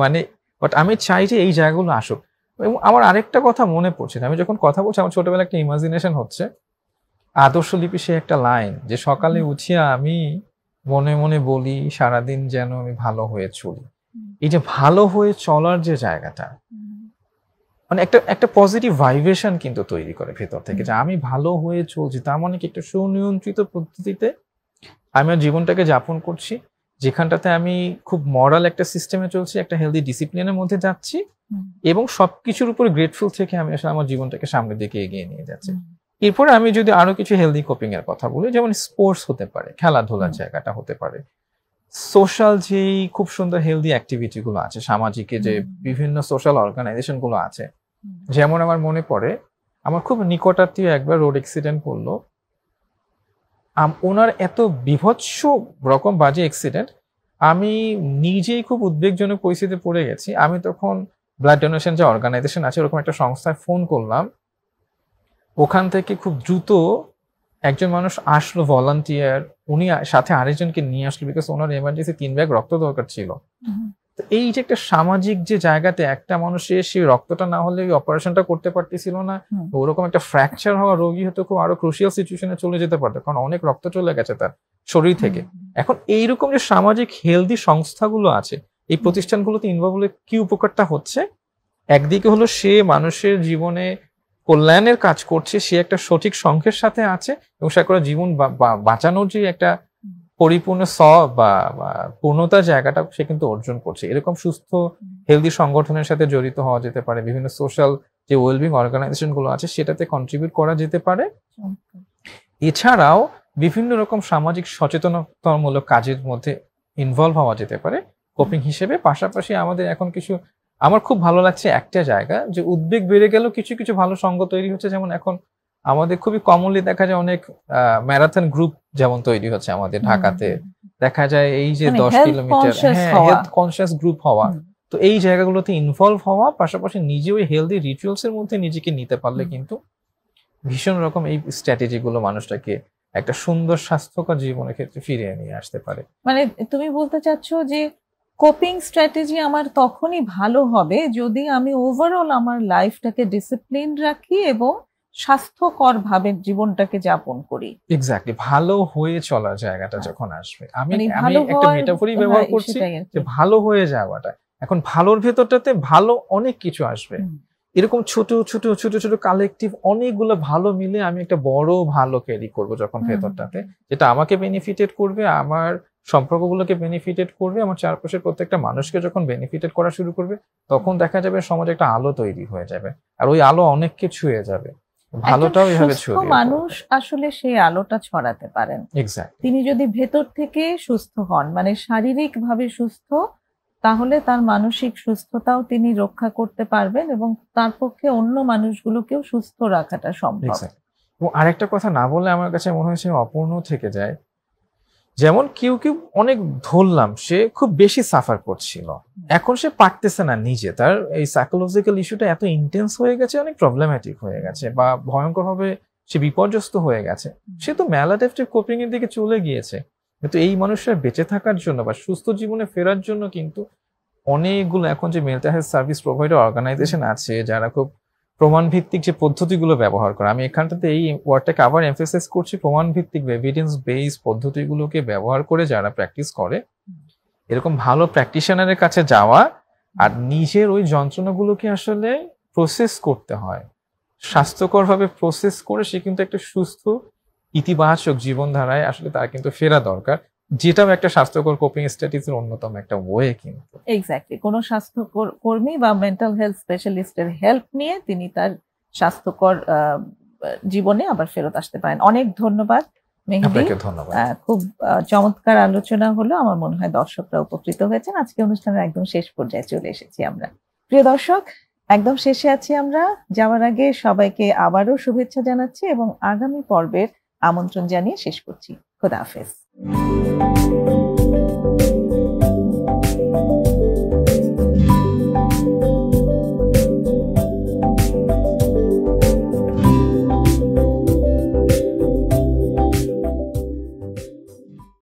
মানে বাট আমি চাই যে এই জায়গাগুলো আসুক। এবং আমার আরেকটা কথা মনে পড়ছে, আমি যখন কথা বলছি আমার ছোটবেলায় একটা ইমাজিনেশন হচ্ছে, আদর্শ লিপি সে একটা লাইন যে সকালে উঠিয়া আমি মনে মনে বলি সারাদিন যেন আমি ভালো হয়ে চলি। এই যে ভালো হয়ে চলার যে জায়গাটা, মানে একটা একটা পজিটিভ ভাইব্রেশন কিন্তু তৈরি করে ভেতর থেকে, যে আমি ভালো হয়ে চলছি, তার মানে কি একটা সুনিয়ন্ত্রিত পদ্ধতিতে আমি আমার জীবনটাকে যাপন করছি, যেখানটাতে আমি খুব মরাল একটা সিস্টেমে চলছি, একটা হেলদি ডিসিপ্লিনের মধ্যে যাচ্ছি, এবং সবকিছুর উপর গ্রেটফুল থেকে আমি আসলে আমার জীবনটাকে সামনের দিকে এগিয়ে নিয়ে যাচ্ছি। এরপরে আমি যদি আরো কিছু হেলদি কোপিং এর কথা বলি, যেমন স্পোর্টস হতে পারে, খেলাধুলার জায়গাটা হতে পারে, সোশ্যাল যেই খুব সুন্দর হেলদি অ্যাক্টিভিটি গুলো আছে, সামাজিক যে বিভিন্ন সোশ্যাল অর্গানাইজেশন গুলো আছে, যেমন আমার মনে পড়ে আমার খুব নিকটাত্মীয় একবার রোড অ্যাক্সিডেন্ট করলো। ওনার এত বিভৎস রকম বাজে অ্যাক্সিডেন্ট, আমি নিজেই খুব উদ্বেগজনক পরিস্থিতিতে পড়ে গেছি। আমি তখন ব্লাড ডোনেশন যে অর্গানাইজেশন আছে ওরকম একটা সংস্থায় ফোন করলাম, ওখান থেকে খুব দ্রুত একজন মানুষ আসলো, ভলান্টিয়ার, উনি সাথে আরেকজনকে নিয়ে আসলো, বিকজ ওনার এমার্জেন্সি 3 ব্যাগ রক্ত দরকার ছিল। তো এই যে একটা সামাজিক যে জায়গাতে একটা মানুষের সেই রক্তটা না হলে ওই অপারেশনটা করতে পারতেছিল না, ওরকম একটা ফ্র্যাকচার হওয়া রোগী হয়তো খুব আরো ক্রুশিয়াল সিচুয়েশনে চলে যেতে পারতো, কারণ অনেক রক্ত চলে গেছে তার শরীর থেকে। এখন এইরকম যে সামাজিক হেলদি সংস্থাগুলো আছে, এই প্রতিষ্ঠানগুলোতে ইনভলভ হলে কি উপকারটা হচ্ছে, একদিকে হলো সে মানুষের জীবনে কল্যাণের কাজ করছে, সে একটা সঠিক সংখ্যের সাথে আছে, এবং সে করে জীবন বাঁচানোর যে একটা পরিপূর্ণ বা পূর্ণতার জায়গাটা সে কিন্তু অর্জন করছে। এরকম সুস্থ হেলদি সংগঠনের সাথে জড়িত হওয়া যেতে পারে, বিভিন্ন সোশ্যাল যে ওয়েলবিং অর্গানাইজেশন গুলো আছে সেটাতে কন্ট্রিবিউট করা যেতে পারে। এছাড়াও বিভিন্ন রকম সামাজিক সচেতনতামূলক কাজের মধ্যে ইনভলভ হওয়া যেতে পারে কোপিং হিসেবে। পাশাপাশি আমাদের এখন কিছু, আমার খুব ভালো লাগছে একটা জায়গা, যে উদ্বেগ বেড়ে গেল, কিছু কিছু ভালো সঙ্গ তৈরি হচ্ছে। যেমন এখন আমাদের খুবই কমনলি দেখা যায় অনেক ম্যারাথন গ্রুপ যেমন তৈরি হচ্ছে আমাদের ঢাকাতে, দেখা যায় এই যে 10 কিলোমিটার হেলথ কনসিয়াস গ্রুপ হওয়া। তো এই জায়গাগুলোতে ইনভলভ হওয়া, পাশাপাশি নিজে ওই হেলদি রিচুয়ালস এর মধ্যে নিজেকে নিতে পারলে কিন্তু ভীষণ রকম এই স্ট্র্যাটেজি গুলো মানুষটাকে একটা সুন্দর স্বাস্থ্যকর জীবনের ক্ষেত্রে ফিরিয়ে নিয়ে আসতে পারে। মানে তুমি বলতে চাচ্ছ যে কোপিং স্ট্র্যাটেজি আমার তখনই ভালো হবে যদি আমি ওভারঅল আমার লাইফটাকে ডিসিপ্লিন রাখি এবং স্বাস্থ্যকর ভাবে জীবনটাকে যাপন করি। এক্স্যাক্টলি, ভালো হয়ে চলার জায়গাটা যখন আসবে, আমি একটা মেটাফরি ব্যবহার করছি যে ভালো হয়ে যাওয়াটা। এখন ভালোর ভেতরটাতে ভালো অনেক কিছু আসবে, এরকম ছোট ছোট ছোট ছোট কালেকটিভ অনেকগুলো ভালো মিলে আমি একটা বড় ভালো ক্যারি করব যখন ভেতরটাতে, যেটা আমাকে বেনিফিটেড করবে, আমার সম্পর্কগুলোকে বেনিফিটেড করবে, আমার চারপাশের প্রত্যেকটা মানুষকে যখন বেনিফিটেড করা শুরু করবে, তখন দেখা যাবে সমাজে একটা আলো তৈরি হয়ে যাবে, আর ওই আলো অনেককে ছুঁয়ে যাবে। ভালোটাও এভাবে ছড়িয়ে মানুষ আসলে সেই আলোটা ছড়াতে পারেন। এক্স্যাক্টলি, তিনি যদি ভেতর থেকে সুস্থ হন, মানে শারীরিক ভাবে সুস্থ, তাহলে তার মানসিক সুস্থতাও তিনি রক্ষা করতে পারবেন এবং তার পক্ষে অন্য মানুষগুলোকেও সুস্থ রাখাটা সম্ভব। এবং আরেকটা কথা না বললে আমার কাছে মনে হয়েছে অপূর্ণ থেকে যায়, যেমন কেউ কেউ অনেক ধরলাম সে খুব বেশি সাফার করছিল, এখন সে পারতেছে না নিজে, তার এই সাইকোলজিক্যাল ইস্যুটা এত ইন্টেন্স হয়ে গেছে, অনেক প্রবলেম্যাটিক হয়ে গেছে বা ভয়ঙ্কর ভাবে সে বিপর্যস্ত হয়ে গেছে, সে তো ম্যালাডাপটিভ কোপিং এর দিকে চলে গিয়েছে। কিন্তু এই মানুষরা বেঁচে থাকার জন্য বা সুস্থ জীবনে ফেরার জন্য কিন্তু অনেকগুলো এখন যে mental health service provider organisation আছে যারা খুব প্রমাণ ভিত্তিক যে পদ্ধতিগুলো ব্যবহার করে, আমি এখানটাতে এই ওয়ার্ডটাকে আবার এমফেসাইজ করছি, প্রমাণ ভিত্তিক এভিডেন্স বেস পদ্ধতিগুলোকে ব্যবহার করে যারা প্র্যাকটিস করে, এরকম ভালো প্র্যাকটিশনারের কাছে যাওয়া আর নিজের ওই যন্ত্রণাগুলোকে আসলে প্রসেস করতে হয়, স্বাস্থ্যকরভাবে প্রসেস করে সে কিন্তু একটা সুস্থ ইতিবাচক জীবনধারায় আসলে তার কিন্তু ফেরা দরকার, যেটাও একটা স্বাস্থ্যকর কোপিং স্ট্র্যাটেজির অন্যতম একটা ওয়ে কিন্তু। এক্স্যাক্টলি, কোনো স্বাস্থ্যকর কর্মী বা মেন্টাল হেলথ স্পেশালিস্টের হেল্প নিয়ে তিনি তার স্বাস্থ্যকর জীবনে আবার ফেরত আসতে পারেন। অনেক ধন্যবাদ মেহেদী, খুব চমৎকার আলোচনা হলো, আমার মনে হয় দর্শকরা উপকৃত হয়েছেন। আজকে অনুষ্ঠানের একদম শেষ পর্যায়ে চলে এসেছি আমরা। প্রিয় দর্শক, একদম শেষে আছি আমরা। যাওয়ার আগে সবাইকে আবারও শুভেচ্ছা জানাচ্ছি এবং আগামী পর্বের আমন্ত্রণ জানিয়ে শেষ করছি। খোদা হাফেজ।